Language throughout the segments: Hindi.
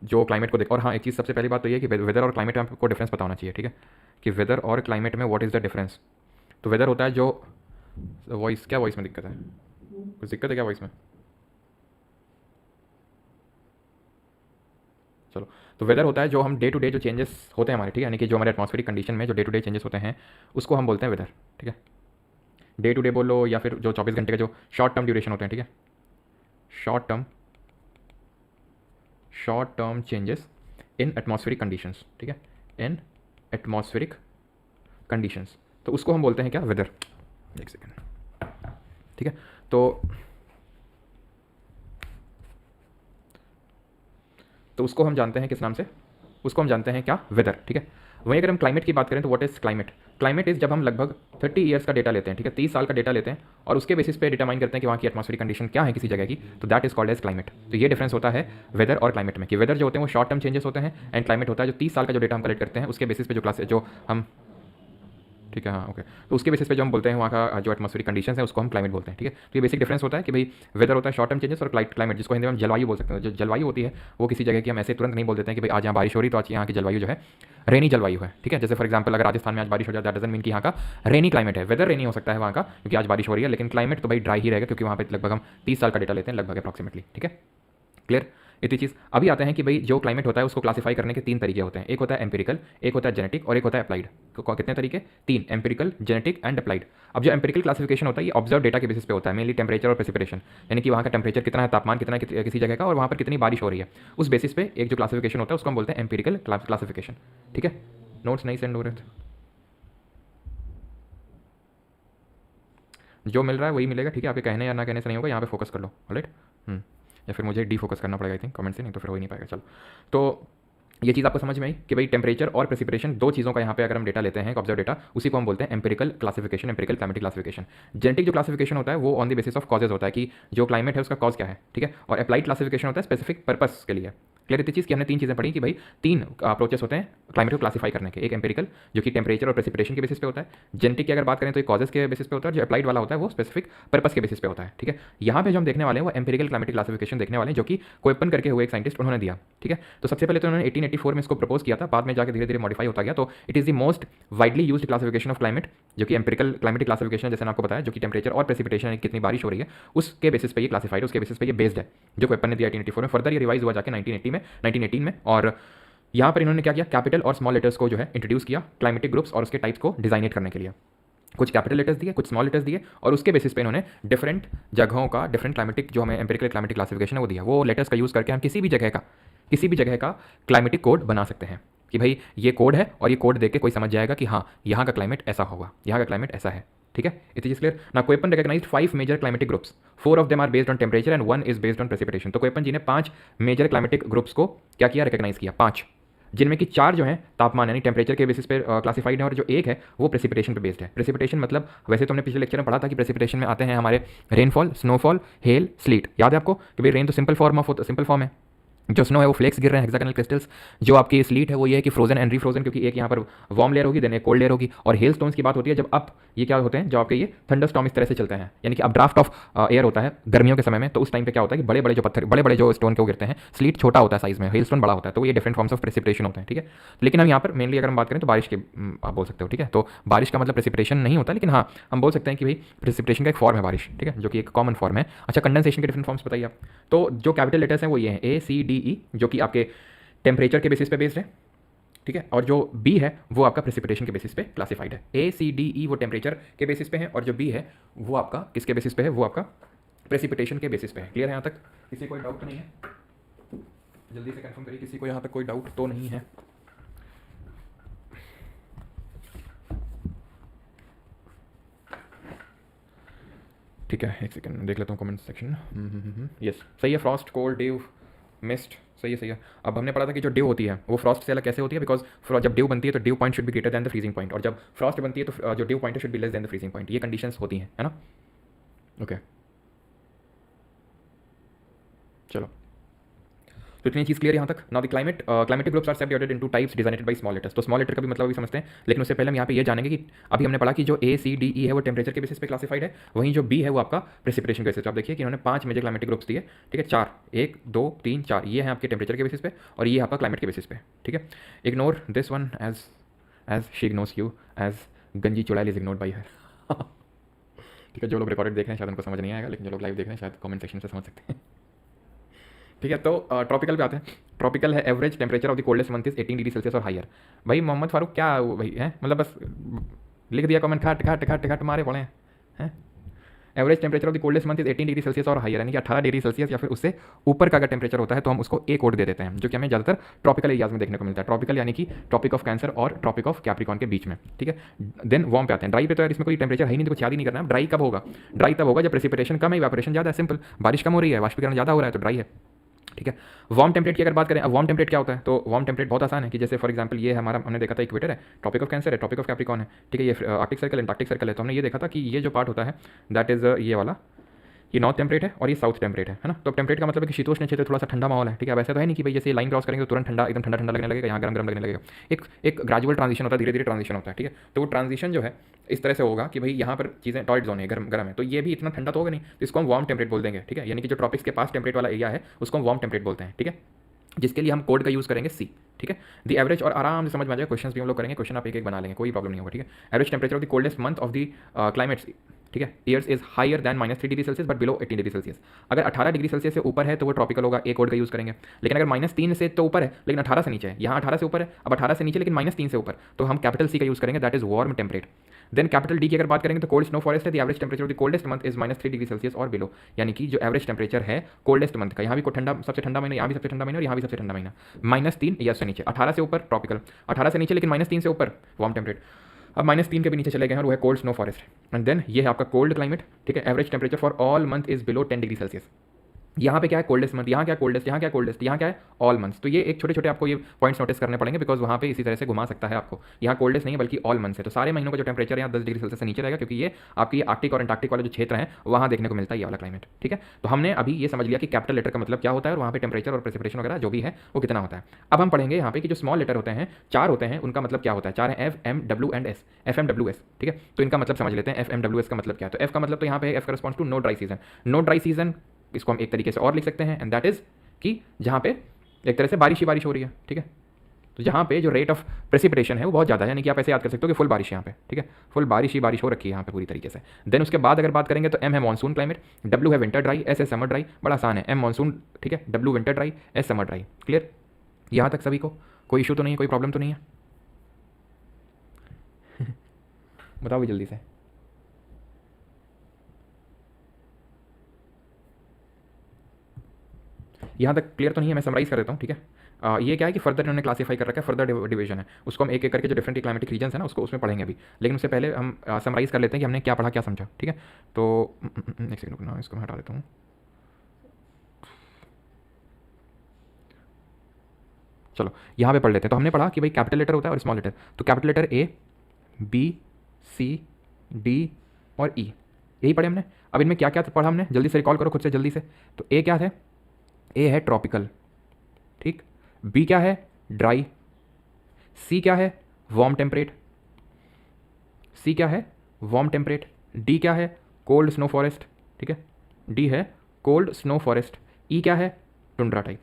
जो क्लाइमेट को देख, और हाँ एक चीज़ सबसे पहली बात तो ये है कि वेदर और क्लाइमेट में आपको डिफरेंस पता होना चाहिए, ठीक है, कि वेदर और क्लाइमेट में व्हाट इज़ द डिफरेंस। तो वेदर होता है जो वॉइस, क्या वॉइस में दिक्कत है, कुछ दिक्कत है क्या वॉइस में? चलो, तो वेदर होता है जो हम डे टू डे जो चेंजेस होते हैं हमारे, ठीक है, यानी कि जो हमारे एटमॉस्फेरिक कंडीशन में जो डे टू डे चेंजेस होते हैं उसको हम बोलते हैं वेदर, ठीक है। डे टू डे बोलो या फिर जो 24 घंटे का जो शॉर्ट टर्म ड्यूरेशन होते हैं, ठीक है, short term changes in atmospheric conditions, ठीक है, इन एटमॉस्फेरिक कंडीशंस, तो उसको हम बोलते हैं क्या, वेदर। एक सेकेंड, ठीक है। तो उसको हम जानते हैं किस नाम से, उसको हम जानते हैं क्या, वेदर, ठीक है। वहीं अगर हम क्लाइमेट की बात करें तो what is climate. Climate is जब हम लगभग 30 ईयर्स का डेटा लेते हैं, ठीक है, 30 साल का डेटा लेते हैं और उसके बेसिस पे डिटरमाइन करते हैं कि वहाँ की एटमॉस्फेरिक कंडीशन क्या है किसी जगह की, तो that is called as climate. तो ये डिफरेंस होता है वेदर और क्लाइमेट में, कि वेदर जो होते हैं वो शॉर्ट टर्म चेंजेस होते हैं एंड क्लाइमेट होता है जो 30 साल का जो डेटा हम कलेक्ट करते हैं उसके बेसिस पे जो क्लास जो हम, ठीक है, हाँ ओके, तो उसके बेसिस पे जो हम बोलते हैं वहाँ का जो एटमॉस्फेरिक कंडीशंस है उसको हम क्लाइमेट बोलते हैं, ठीक है। तो ये बेसिक डिफरेंस होता है कि भाई वेदर होता है शॉर्ट टर्म चेंजेस और क्लाइमेट जिसको हिंदी में हम जलवायु बोल सकते हैं। जो जलवायु होती है वो किसी जगह की हम ऐसे तुरंत नहीं बोल देते हैं कि भाई आज यहाँ बारिश हो रही तो आज यहाँ की जलवायु जो है रेनी जलवायु है, ठीक है। जैसे फॉर एग्जाम्पल अगर राजस्थान में आज बारिश हो जाए दैट डजंट मीन कि यहाँ का रेनी क्लाइमेट है, वेदर रेनी हो सकता है वहाँ का क्योंकि आज बारिश हो रही है, लेकिन क्लाइमेट तो भाई ड्राई ही रहेगा क्योंकि वहाँ पे लगभग हम 30 साल का डेटा लेते हैं लगभग अप्रॉक्सीमेटली, ठीक है, क्लियर। इतनी चीज़ अभी आते हैं कि भाई जो क्लाइमेट होता है उसको क्लासिफाई करने के 3 तरीके होते हैं, एक होता है एम्पिरिकल, एक होता है जेनेटिक और एक होता है अप्लाइड। तो कितने तरीके, 3, एम्पिरिकल, जेनेटिक एंड अप्लाइड। अब जो एम्पिरिकल क्लासिफिकेशन होता है ये ऑब्जर्व डेटा के बेसिस पे होता है, मेनली टेम्परेचर और प्रेसिपिटेशन, यानी कि वहाँ का टेम्परेचर कितना है, तापमान कितना है किसी जगह का और वहाँ पर कितनी बारिश हो रही है, उस बेसिस पे एक जो क्लासिफिकेशन होता है उसको हम बोलते हैं एम्पिरिकल क्लासिफिकेशन, ठीक है। नोट्स नहीं सेंड हो रहे थे, जो मिल रहा है वही मिलेगा, ठीक है, आपके कहने या ना कहने से नहीं होगा, यहाँ पे फोकस कर लो, ऑलराइट। या फिर मुझे डी फोकस करना पड़ेगा आई थिंक कमेंट से, नहीं तो फिर हो ही नहीं पाएगा। चलो, तो ये चीज़ आपको समझ में आई कि भाई टेम्परेचर और प्रेसिपिटेशन दो चीज़ों का यहाँ पे अगर हम डेटा लेते हैं ऑब्जर्व डेटा, उसी को हम बोलते हैं empirical classification, empirical climatic classification. Genetic जो क्लासिफिकेशन होता है वो on the basis of causes होता है कि जो क्लाइमेट है उसका कॉज क्या है, ठीक है। और अप्लाइड क्लासिफिकेशन होता है स्पेसिफिक पर्पस के लिए। क्लियर इतनी चीज़ कि हमने 3 चीज़ें पढ़ी कि भाई 3 अप्रोचेस होते हैं क्लाइमेट को क्लासीफाई करने के, एक एम्पिरिकल जो कि टेम्परेचर और प्रेसिपिटेशन के बेसिस पे होता है, जेनेटिक की अगर बात करें तो ये कॉजेज के बेसिस पे होता है, जो अप्लाइड वाला होता है वो स्पेसिफिक पर्पस के बेसिस पे होता है, ठीक है। यहाँ पे जो हम देखने वाले हैं वो एम्पिरिकल क्लाइमेटिक क्लासिफिकेशन देखने वाले हैं जो कि कोएपन करके हुए एक साइंटिस्ट उन्होंने दिया, ठीक है। तो सबसे पहले तो उन्होंने 1884 में इसको प्रपोज किया था, बाद में जाकर धीरे धीरे मॉडिफाई होता गया। तो it is the most widely used classification of climate, जो कि एम्पिरिकल क्लाइमेटिक क्लासिफिकेशन जैसे मैंने आपको बताया, जो कि टेम्परेचर और प्रेसिपिटेशन कितनी बारिश हो रही है उसके बेसिस पे ये क्लासिफाइड, उसके बेसिस पे ये बेस्ड है, जो कोएपन ने दिया 1884 में। फर्दर ये रिवाइज हुआ जाके 1918 में, और यहाँ पर इन्होंने क्या किया, कैपिटल और स्मॉल लेटर्स को जो है इंट्रोड्यूस किया क्लाइमेटिक ग्रुप्स और उसके टाइप्स को डिजाइनेट करने के लिए। कुछ कैपिटल लेटर्स दिए, कुछ स्मॉल लेटर्स दिए, और उसके बेसिस पे इन्होंने डिफरेंट जगहों का डिफरेंट क्लाइमेटिक जो हमें एम्पिरिकल क्लाइमेटिक क्लासिफिकेशन है वो दिया। वो लेटर्स का यूज़ करके हम किसी भी जगह का क्लाइमेटिक कोड बना सकते हैं कि भाई ये कोड है और ये कोड देख के कोई समझ जाएगा कि हाँ यहाँ का क्लाइमेट ऐसा होगा, यहाँ का क्लाइमेट ऐसा है, ठीक है। इट इज क्लियर ना। Koeppen recognized 5 major climatic groups, 4 of them are based on temperature and 1 is based on precipitation. तो कोएपन जी ने 5 मेजर क्लाइमेटिक ग्रुप्स को क्या किया, रिकॉग्नाइज किया, 5, जिनमें कि 4 जो हैं तापमान यानी टेम्परेचर के बेसिस पे क्लासिफाइड है और जो एक है वो प्रेसिपिटेशन पे बेस्ड है। प्रेसिपिटेशन मतलब वैसे तो हमने पिछले लेक्चर में पढ़ा था कि प्रेसिपिटेशन में आते हैं हमारे रेनफॉल, स्नोफॉल, हेल, स्लीट। याद है आपको कि भाई रेन तो सिंपल फॉर्म है, जो स्नो है वो फ्लेक्स गिर रहे हैं हेक्सागोनल क्रिस्टल्स, जो आपकी स्लीट है वो ये है कि फ्रोजन एंड रीफ्रोजन, क्योंकि एक यहाँ पर वार्म लेयर होगी देन एक कोल्ड लेयर होगी। और हेल स्टोन्स की बात होती है जब अप ये क्या होते हैं, जो आपके ये थंडर स्टॉर्म इस तरह से चलते हैं, यानी कि अब ड्राफ्ट ऑफ एयर होता है गर्मियों के समय में, तो उस टाइम पे क्या होता है कि बड़े बड़े जो पत्थर, बड़े बड़े जो स्टोन के वो गिरते हैं। स्लीट छोटा होता है साइज में, हेल स्टोन बड़ा होता है, तो ये डिफरेंट फॉर्म्स ऑफ प्रेसिपिटेशन होते हैं, ठीक है। लेकिन हम यहाँ पर मेनली अगर हम बात करें तो बारिश के आप बोल सकते हो, ठीक है। तो बारिश का मतलब प्रेसिपिटेशन नहीं होता, लेकिन हाँ हम बोल सकते हैं कि भाई प्रेसिपिटेशन का एक फॉर्म है बारिश, ठीक है, जो कि एक कॉमन फॉर्म है। अच्छा, कंडेंसेशन के डिफरेंट फॉर्म्स बताइए आप। तो जो कैपिटल लेटर्स हैं वो ये हैं ACDE, जो कि आपके टेम्परेचर के बेसिस पे बेस्ड है, ठीक है। और जो बी है वो आपका प्रेसिपिटेशन के बेसिस पे क्लासिफाइड है। ACDE वो टेम्परेचर के बेसिस पे है और जो बी है वो आपका किसके बेसिस पे है, वो आपका प्रेसिपिटेशन के बेसिस पे है। क्लियर है यहाँ तक? किसी कोई डाउट तो नहीं है? जल्दी से कंफर्म करिए, किसी को यहाँ तक कोई डाउट तो नहीं है? ठीक है, एक सेकंड देख लेता हूँ कमेंट सेक्शन। यस, सही है। फ्रॉस्ट, कोल्ड, ड्यू, मिस्ट, सही है सही है। अब हमने पढ़ा था कि जो ड्यू होती है वो फ्रॉस्ट से अलग कैसे होती है, बिकॉज जब ड्यू बनती है तो due point should be greater than the freezing point, और जब फ्रॉस्ट बनती है तो जो ड्यू पॉइंट है should be less than the freezing point. ये कंडीशंस होती हैं, है ना? ओके, चलो। तो इतनी चीज़ क्लियर यहाँ तक। Now the climatic groups are separated into types designated by small letters. तो स्मॉल लेटर का भी मतलब अभी समझते हैं, लेकिन उससे पहले हम यहाँ पे ये जानेंगे कि अभी हमने पढ़ा कि जो A C D E है वो टेम्परेचर के बेसिस पे क्लासिफाइड है, वहीं जो B है वो आपका प्रेसिपिटेशन के बेसिस पे। आप देखिए कि इन्होंने 5 मेजर क्लाइमेटिक ग्रुप्स दिए, ठीक है, 4, 1 2 3 4, ये है आपके टेम्परेचर के बेसिस पे और ये आपका क्लाइमेट के बेसिस पे, ठीक है। Ignore this one as she ignores you as गंजी चुड़ैल इज इग्नोर्ड बाई हर। ठीक है, जो लोग रिकॉर्डेड देख रहे हैं शायद उनको समझ नहीं आएगा, लेकिन जो लोग लाइव देख रहे हैं शायद कमेंट सेक्शन से समझ सकते हैं। ठीक है, तो ट्रॉपिकल पे आते हैं। ट्रॉपिकल है average temperature of the coldest month is 18 degree Celsius और हायर। भाई मोहम्मद फारूक क्या भाई है, मतलब बस लिख दिया कमेंट, खट खट खट खट मारे पड़े हैं। Average temperature of the coldest month is 18 degree Celsius और हायर, यानी कि 18 डिग्री सेल्सियस या फिर उससे ऊपर का अगर टेम्परेचर होता है तो हम उसको ए कोड दे देते हैं, जो कि हमें ज़्यादातर ट्रॉपिकल एरियाज में देखने को मिलता है। ट्रॉपिकल यानी कि ट्रॉपिक ऑफ कैंसर और ट्रॉपिक ऑफ कैप्रिकॉन के बीच में, ठीक है। देन वार्म पे आते हैं। ड्राई पे तो यार इसमें कोई टेम्परेचर है ही नहीं, तो कुछ याद ही नहीं करना है। ड्राई कब होगा? ड्राई तब होगा जब प्रेसिपिटेशन कम है, इवेपोरेशन ज़्यादा है, सिंपल। बारिश कम हो रही है, वाष्पीकरण ज़्यादा हो रहा है, तो ड्राई है, ठीक है। वार्म टेम्परेट की अगर बात करें, अब वार्म टेम्परेट क्या होता है, तो वार्म टेम्परेट बहुत आसान है कि जैसे फॉर एग्जांपल ये हमारा हमने देखा था इक्वेटर है, ट्रॉपिक ऑफ कैंसर है, ट्रॉपिक ऑफ कैप्रिकॉन है, ठीक है। ये आर्कटिक सर्कल एंटार्क्टिक सर्कल है। तो हमने ये देखा था कि ये जो पार्ट होता है दैट इज ये वाला, ये नॉर्थ टेम्परेट है और ये साउथ टेम्परेट है ना। तो टेम्परेट का मतलब है कि शीतोष्ण क्षेत्र थोड़ा सा ठंडा माहौल है, ठीक है। वैसे तो है नहीं कि भाई जैसे लाइन क्रॉस करेंगे तो तुरंत ठंडा एकदम ठंडा ठंडा लगने लगेगा, यहाँ गर्म गर्म लगने लगेगा। एक ग्रेजुअल ट्रांजिशन होता है, धीरे धीरे ट्रांजिशन होता है, ठीक है। तो वो ट्रांजिशन जो है इस तरह से होगा कि भाई यहाँ पर चीज़ें टॉइड जोन है, गर्म गर्म है, तो ये भी इतना ठंडा तो होगा नहीं, तो इसको हम वार्म टेम्परेट बोल देंगे, ठीक है। यानी कि जो ट्रॉपिक्स के पास टेम्परेट वाला एरिया है उसको हम वार्म टेम्परेट बोलते हैं, ठीक है, जिसके लिए हम कोड का यूज़ करेंगे सी, ठीक है। द एवरेज, और आराम से समझ में आ जाए, क्वेश्चन भी हम लोग करेंगे, क्वेश्चन आप एक एक बना लेंगे, कोई प्रॉब्लम नहीं होगा, ठीक है। Average temperature of the coldest month of the climates, ठीक है, years is higher than -3 degree Celsius but below 18 degree Celsius. अगर 18 डिग्री सेल्सियस से ऊपर है तो वो ट्रॉपिकल होगा, ए कोड का यूज़ करेंगे। लेकिन अगर -3 से तो ऊपर है लेकिन 18 से नीचे है, यहाँ 18 से ऊपर है, अब 18 से नीचे लेकिन -3 से ऊपर, तो हम कैपिटल सी का यूज़ करेंगे, that is warm temperate. Then capital D की अगर बात करेंगे तो कोल्ड स्नो फॉरेस्ट है, the average temperature of the coldest month is -3 degree Celsius और बिलो, यानी कि जो एवरेज टेम्परेचर है कोल्डेस्ट मंथ का, यहाँ भी को ठंडा, सबसे ठंडा महीना, यहाँ भी सबसे ठंडा महीना और यहाँ भी सबसे ठंडा महीना, -3 या उससे नीचे। 18 से ऊपर ट्रॉपिकल, 18 से नीचे लेकिन -3 से ऊपर वार्म टेम्परेट। अब -3 के भी नीचे चले गए हैं और वो है cold snow forest. And then ये है आपका कोल्ड क्लाइमेट, ठीक है। Average temperature for all month is below 10 degree Celsius. यहाँ पे क्या है कोल्डेस्ट मंथ, यहाँ क्या कोल्डेस्ट, यहाँ क्या कोल्डेस्ट, यहाँ क्या है ऑल मंथ्स। तो ये एक छोटे छोटे आपको ये पॉइंट्स नोटिस करने पड़ेंगे, बिकॉज वहाँ पे इसी तरह से घुमा सकता है आपको। यहाँ कोल्डेस्ट नहीं है बल्कि ऑल मंथ्स है, तो सारे महीनों का जो टेम्परेचर है यहाँ 10 डिग्री सेल्सियस से नीचे रहेगा, क्योंकि ये आपकी आर्कटिक और एंटार्क्टिक वाले जो क्षेत्र हैं वहाँ देखने को मिलता है ये वाला क्लाइमेट, ठीक है। तो हमने अभी ये समझ लिया कि कैपिटल लेटर का मतलब क्या होता है और वहाँ पे टेम्परेचर और प्रेसिपिटेशन वगैरह जो भी है वो कितना होता है। अब हम पढ़ेंगे यहाँ पे कि जो स्मॉल लेटर होते हैं, 4 होते हैं, उनका मतलब क्या होता है। 4 है F M W and S, F M W S, ठीक है। तो इनका मतलब समझ लेते हैं, एफ एम डब्ल्यू एस का मतलब क्या है। तो एफ का मतलब तो यहाँ पे F corresponds to no dry season. No dry season इसको हम एक तरीके से और लिख सकते हैं, एंड दैट इज कि जहाँ पे एक तरह से बारिश ही बारिश हो रही है, ठीक है। तो जहाँ पे जो रेट ऑफ प्रेसिपिटेशन है वो बहुत ज़्यादा है, यानी कि आप ऐसे याद कर सकते हो कि फुल बारिश यहाँ पे, ठीक है, फुल बारिश ही बारिश हो रखी है यहाँ पे पूरी तरीके से। देन उसके बाद अगर बात करेंगे तो एम है मानसून क्लाइमेट, डब्ल्यू है विंटर ड्राई, एस है समर ड्राई। बड़ा आसान है, एम मानसून, ठीक है, W winter dry, S summer dry. Clear यहाँ तक सभी को? कोई इशू तो नहीं है, कोई प्रॉब्लम तो नहीं है? बताओ भी जल्दी से। यहाँ तक क्लियर तो नहीं है? मैं समराइज कर देता हूँ, ठीक है। ये क्या है कि फर्दर इन्होंने क्लासीफाई कर रखा है, फर्दर डिवीजन है, उसको हम एक एक करके जो डिफरेंट क्लाइमेटिक रीजन है ना उसको उसमें पढ़ेंगे अभी। लेकिन उससे पहले हम समराइज कर लेते हैं कि हमने क्या पढ़ा क्या समझा, ठीक है। तो एक सेकंड रुकना, इसको मैं हटा देता हूँ। चलो यहाँ पे पढ़ लेते हैं। तो हमने पढ़ा कि भाई कैपिटल लेटर होता है और स्मॉल लेटर। तो capital letter A, B, C, D और ई, यही पढ़े हमने। अब इनमें क्या क्या पढ़ा हमने, जल्दी से रिकॉल करो खुद से जल्दी से। तो ए क्या है? ए है ट्रॉपिकल, ठीक। बी क्या है? ड्राई। सी क्या है? Warm temperate. सी क्या है? Warm temperate. डी क्या है? कोल्ड स्नो फॉरेस्ट, ठीक है, डी है कोल्ड स्नो फॉरेस्ट। ई क्या है? टुंड्रा टाइप,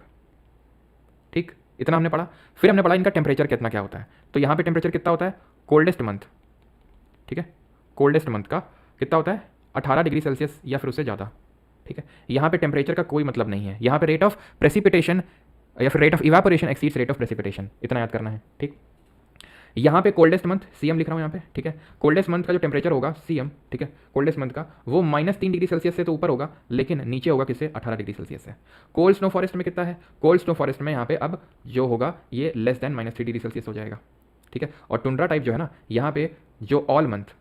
ठीक। इतना हमने पढ़ा। फिर हमने पढ़ा इनका टेम्परेचर कितना क्या होता है। तो यहाँ पे टेम्परेचर कितना होता है कोल्डेस्ट मंथ, ठीक है, कोल्डेस्ट मंथ का कितना होता है 18 डिग्री सेल्सियस या फिर उससे ज़्यादा, ठीक है। यहाँ पे टेम्परेचर का कोई मतलब नहीं है, यहाँ पे रेट ऑफ प्रेसिपिटेशन या फिर rate of evaporation exceeds rate of precipitation, इतना याद करना है, ठीक। यहाँ पे कोल्डेस्ट मंथ सीएम लिख रहा हूँ यहाँ पे, ठीक है। कोल्डेस्ट मंथ का जो टेम्परेचर होगा सीएम, ठीक है, कोल्डेस्ट मंथ का वो -3 डिग्री सेल्सियस से तो ऊपर होगा, लेकिन नीचे होगा किससे? 18 डिग्री सेल्सियस से। कोल्ड स्नो फॉरेस्ट में कितना है? कोल्ड स्नो फॉरेस्ट में यहाँ पे अब जो होगा ये लेस दैन -3 डिग्री सेल्सियस हो जाएगा, ठीक है। और टुंड्रा टाइप जो है ना, यहाँ पे जो ऑल मंथ,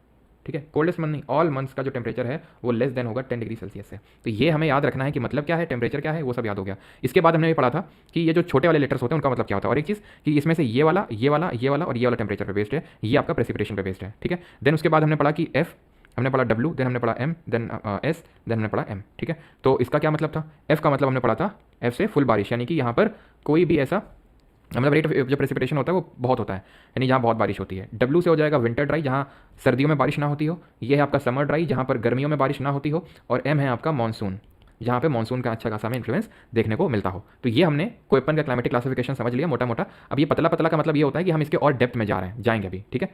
ठीक है, कोल्डेस्ट मंथ नहीं, ऑल मंथ्स का जो टेम्परेचर है वो लेस देन होगा 10 डिग्री सेल्सियस से। तो ये हमें याद रखना है कि मतलब क्या है, टेम्परेचर क्या है, वो सब याद हो गया। इसके बाद हमने ये पढ़ा था कि ये जो छोटे वाले लेटर्स होते हैं उनका मतलब क्या होता है, और एक चीज़ कि इसमें से ये वाला ये वाला ये वाला और ये वाला टेम्परेचर पे बेस्ड है, ये आपका प्रेसिपिटेशन पे बेस्ड है, ठीक है। देन उसके बाद हमने पढ़ा कि एफ, हमने पढ़ा डब्ल्यू, देन हमने पढ़ा एम, देन एस, देन हमने पढ़ा एम, ठीक है। तो इसका क्या मतलब था? एफ का मतलब हमने पढ़ा था एफ से फुल बारिश, यानी कि यहाँ पर कोई भी ऐसा मतलब रेट जो प्रेसिपिटेशन होता है वो बहुत होता है, यानी जहाँ बहुत बारिश होती है। डब्ल्यू से हो जाएगा विंटर ड्राई, जहाँ सर्दियों में बारिश ना होती हो। ये है आपका समर ड्राई, जहाँ पर गर्मियों में बारिश ना होती हो। और एम है आपका मानसून, जहाँ पे मानसून का अच्छा खासा हमें इन्फ्लुएंस देखने को मिलता हो। तो ये हमने कोयपन का क्लाइमेटिक क्लासिफिकेशन समझ लिया मोटा मोटा। अब ये पतला पतला का मतलब ये होता है कि हम इसके और डेप्थ में जा रहे हैं, जाएंगे अभी, ठीक है,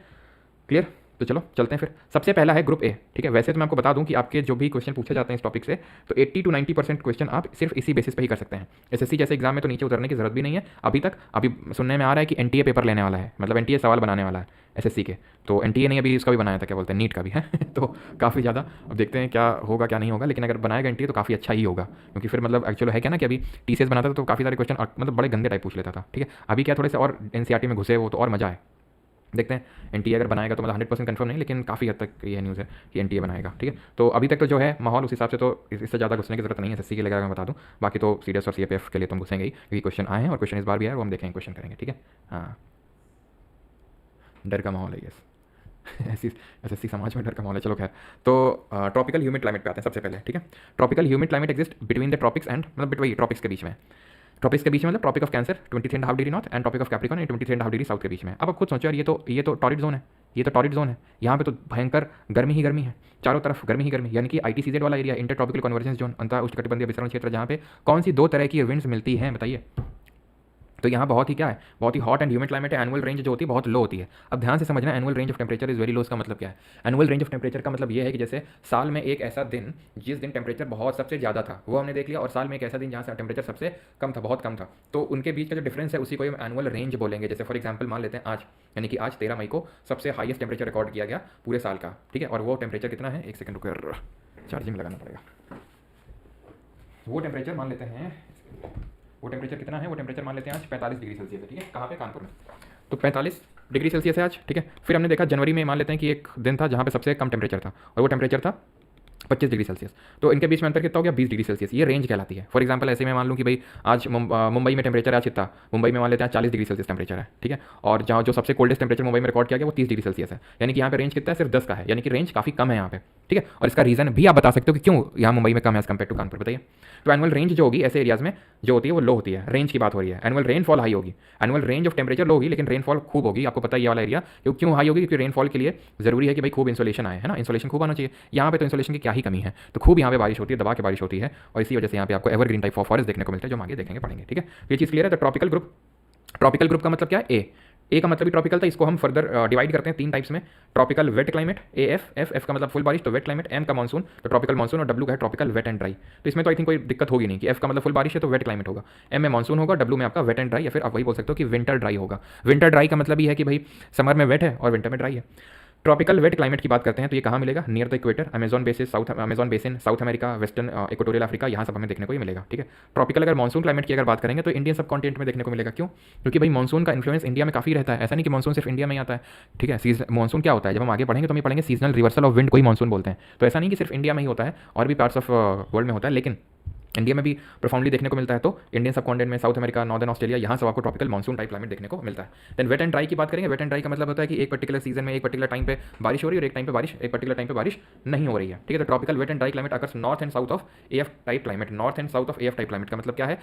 क्लियर। तो चलो चलते हैं फिर। सबसे पहला है ग्रुप ए, ठीक है। वैसे तो मैं आपको बता दूं कि आपके जो भी क्वेश्चन पूछे जाते हैं इस टॉपिक से, तो 80 to 90% क्वेश्चन आप सिर्फ इसी बेसिस पे ही कर सकते हैं। एसएससी जैसे एग्जाम में तो नीचे उतरने की जरूरत भी नहीं है अभी तक। अभी सुनने में आ रहा है कि एनटीए पेपर लेने वाला है, मतलब एनटीए सवाल बनाने वाला है एसएससी के। तो एनटीए नहीं, अभी इसका भी बनाया था, क्या बोलते हैं, नीट का भी है तो काफ़ी ज़्यादा अब देखते हैं क्या होगा क्या नहीं होगा, लेकिन अगर बनाएगा एनटीए तो काफ़ी अच्छा ही होगा, क्योंकि फिर मतलब एक्चुअल है क्या ना कि अभी टीसीएस बनाता था तो काफ़ी सारे क्वेश्चन मतलब बड़े गंदे टाइप पूछ लेता था, ठीक है। अभी क्या थोड़े से और एनसीईआरटी में घुसे वो तो और मजा है। देखते हैं एनटीए अगर बनाएगा तो, मतलब 100% कंफर्म नहीं, लेकिन काफ़ी हद तक ये न्यूज़ है कि एनटीए बनाएगा, ठीक है। तो अभी तक तो जो है माहौल उस हिसाब से तो इससे ज़्यादा घुसने की जरूरत नहीं है एसएससी के लिए, मैं बता दूं। बाकी तो सीडीएस और सीएपीएफ के लिए तुम घुसेंगे ही, क्योंकि क्वेश्चन आए हैं और क्वेश्चन इस बार भी आए, वो हम देखेंगे, क्वेश्चन करेंगे, ठीक है। हाँ, डर का माहौल है ये ऐसी एसएससी समाज में डर का माहौल है। चलो खैर, तो ट्रॉपिकल ह्यूमिड क्लाइमेट पे आते हैं सबसे पहले, ठीक है। Tropical humid climate exist between the tropics and, मतलब वही ट्रॉपिक्स के बीच में। ट्रॉपिक्स के बीच में मतलब tropic of Cancer 23.5 degree north and tropic of Capricorn 23.5 degree south के बीच में। अब आप खुद सोचो यार, ये तो टॉरिड जोन है, ये तो टॉरिड जोन है। यहाँ पे तो भयंकर गर्मी ही गर्मी है, चारों तरफ गर्मी ही गर्मी, यानी कि आईटीसीजेड वाला area, inter tropical convergence zone, अंतर उष्णकटिबंधीय विसरण क्षेत्र, जहाँ पे कौन सी दो तरह की विंड्स मिलती हैं बताइए। तो यहाँ बहुत ही क्या है, बहुत ही हॉट एंड ह्यूमिड क्लाइमेट है। एनुअल रेंज जो होती है बहुत लो होती है। अब ध्यान से समझना, annual range of temperature is very low, इसका मतलब क्या है। एनुअल रेंज ऑफ टेम्परेचर का मतलब ये है कि जैसे साल में एक ऐसा दिन जिस दिन टेम्परेचर बहुत सबसे ज़्यादा था वो हमने देख लिया, और साल में एक ऐसा दिन जहाँ से टेम्परेचर सबसे कम था, बहुत कम था, तो उनके बीच का जो डिफरेंस है उसी को हम एनुअल रेंज बोलेंगे। जैसे फॉर एग्जाम्पल मान लेते हैं आज, यानी कि आज 13 मई को सबसे हाईएस्ट टेम्परेचर रिकॉर्ड किया गया पूरे साल का, ठीक है। और वो टेम्परेचर कितना है, एक सेकंड रुको, चार्जिंग लगाना पड़ेगा। वो टेम्परेचर मान लेते हैं, वो टेम्परेचर कितना है, वो टेम्परेचर मान लेते हैं आज 45 डिग्री सेल्सियस है, ठीक है। कहाँ पे, कानपुर में। तो 45 डिग्री सेल्सियस है आज, ठीक है। फिर हमने देखा जनवरी में मान लेते हैं कि एक दिन था जहाँ पे सबसे कम टेम्परेचर था, और वो टेम्परेचर था 25 डिग्री सेल्सियस। तो इनके बीच में अंतर कितना हो गया, 20 डिग्री सेल्सियस। ये रेंज कहलाती है। फॉर एग्जांपल ऐसे में मान लूँ कि भाई आज मुंबई में टेम्परेचर आज कितना, मुंबई में मान लेते हैं 40 डिग्री सेल्सियस टेम्परेचर है, ठीक है। और जहाँ जो सबसे कोल्डेस्ट टेम्परेचर मुंबई में रिकॉर्ड किया गया वो 30 डिग्री सेल्सियस है, यानी कि यहाँ पे रेंज कितना है, सिर्फ 10 का है, यानी कि रेंज काफ़ी कम है यहाँ पे, ठीक है। और इसका रीज़न भी आप बता सकते हो कि क्यों यहाँ मुंबई में कम है एज कम्पेयर टू कानपुर, बताइए। तो एनुअल रेंज जो होगी ऐसे एरियाज में जो होती है वो लो होती है, रेंज की बात हो रही है। एनुअल रेनफॉल हाई होगी, एनुअल रेंज ऑफ टेम्परेचर लो होगी, लेकिन रेनफॉल खूब होगी। आपको पता है ये वाला एरिया क्यों हाई होगी, क्योंकि रेनफॉल के लिए जरूरी है कि भाई खूब इंसोलेशन आए, है ना, इंसोलेशन खूब आना चाहिए। यहाँ पे तो इंसोलेशन की क्या ही कमी है, तो खूब यहाँ पे बारिश होती है, दबा के बारिश होती है, और इसी वजह से यहाँ पे आपको एवरग्रीन टाइप ऑफ फॉरेस्ट देखने को मिलता है, जो हम आगे देखेंगे पढ़ेंगे, ठीक है। ये चीज़ क्लियर है। तो ट्रॉपिकल ग्रुप का मतलब क्या है, ए का मतलब भी ट्रॉपिकल था, इसको हम फर्दर डिवाइड करते हैं 3 टाइप्स में। ट्रॉपिकल वेट क्लाइमेट, एफ का मतलब फुल बारिश, तो वेट क्लाइमेट, एम का मानसून, तो ट्रॉपिकल मानसून, और डब्ल्यू का है ट्रॉपिकल वेट एंड ड्राई। तो इसमें तो आई थिंक कोई दिक्कत होगी नहीं कि एफ का मतलब फुल बारिश है तो वेट क्लाइमेट होगा, एम में मानसून होगा, डब्ल्यू में आपका वेट एंड ड्राई, या फिर आप वही बोल सकते हो कि विंटर ड्राई होगा। विंटर ड्राई का मतलब ये है कि भाई समर में वेट है और विंटर में ड्राई है। ट्रॉपिकल वेट क्लाइमेट की बात करते हैं तो ये कहाँ मिलेगा, near the equator, Amazon basin, south America, western equatorial Africa, यहाँ सब हमें देखने को ही मिलेगा, ठीक है। ट्रॉपिकल अगर मानसून क्लाइमेट की अगर बात करेंगे तो इंडियन सब कॉन्टिनेंट में देखने को मिलेगा। क्यों, क्योंकि भाई मानसून का इन्फ्लुएंस इंडिया में काफ़ी रहता है। ऐसा नहीं कि मानसून सिर्फ इंडिया में ही आता है, ठीक है। मानसून क्या होता है, जब हम आगे पढ़ेंगे तो हम पढ़ेंगे सीजनल रिवर्सल ऑफ विंड को ही मानसून बोलते हैं। तो ऐसा नहीं कि सिर्फ इंडिया में ही होता है, और भी पार्ट्स ऑफ वर्ल्ड में होता है, लेकिन इंडिया में भी प्रोफाउंडली देखने को मिलता है। तो इंडियन सब कॉन्टिनेंट में, साउथ अमेरिका, नॉर्दर्न ऑस्ट्रेलिया, यहाँ सब आपको ट्रॉपिकल मानसून टाइप क्लाइमेट देखने को मिलता है। देन वेट एंड ड्राई की बात करेंगे। वेट एंड ड्राई का मतलब होता है कि एक पर्टिकुलर सीजन में एक पर्टिकुलर टाइम पे बारिश हो रही है और एक टाइम पे बारिश, एक पर्टिकुलर टाइम पे बारिश नहीं हो रही है, ठीक है। तो tropical wet and dry climate occurs north and south of AF type climate. North and south of AF type climate का मतलब क्या है,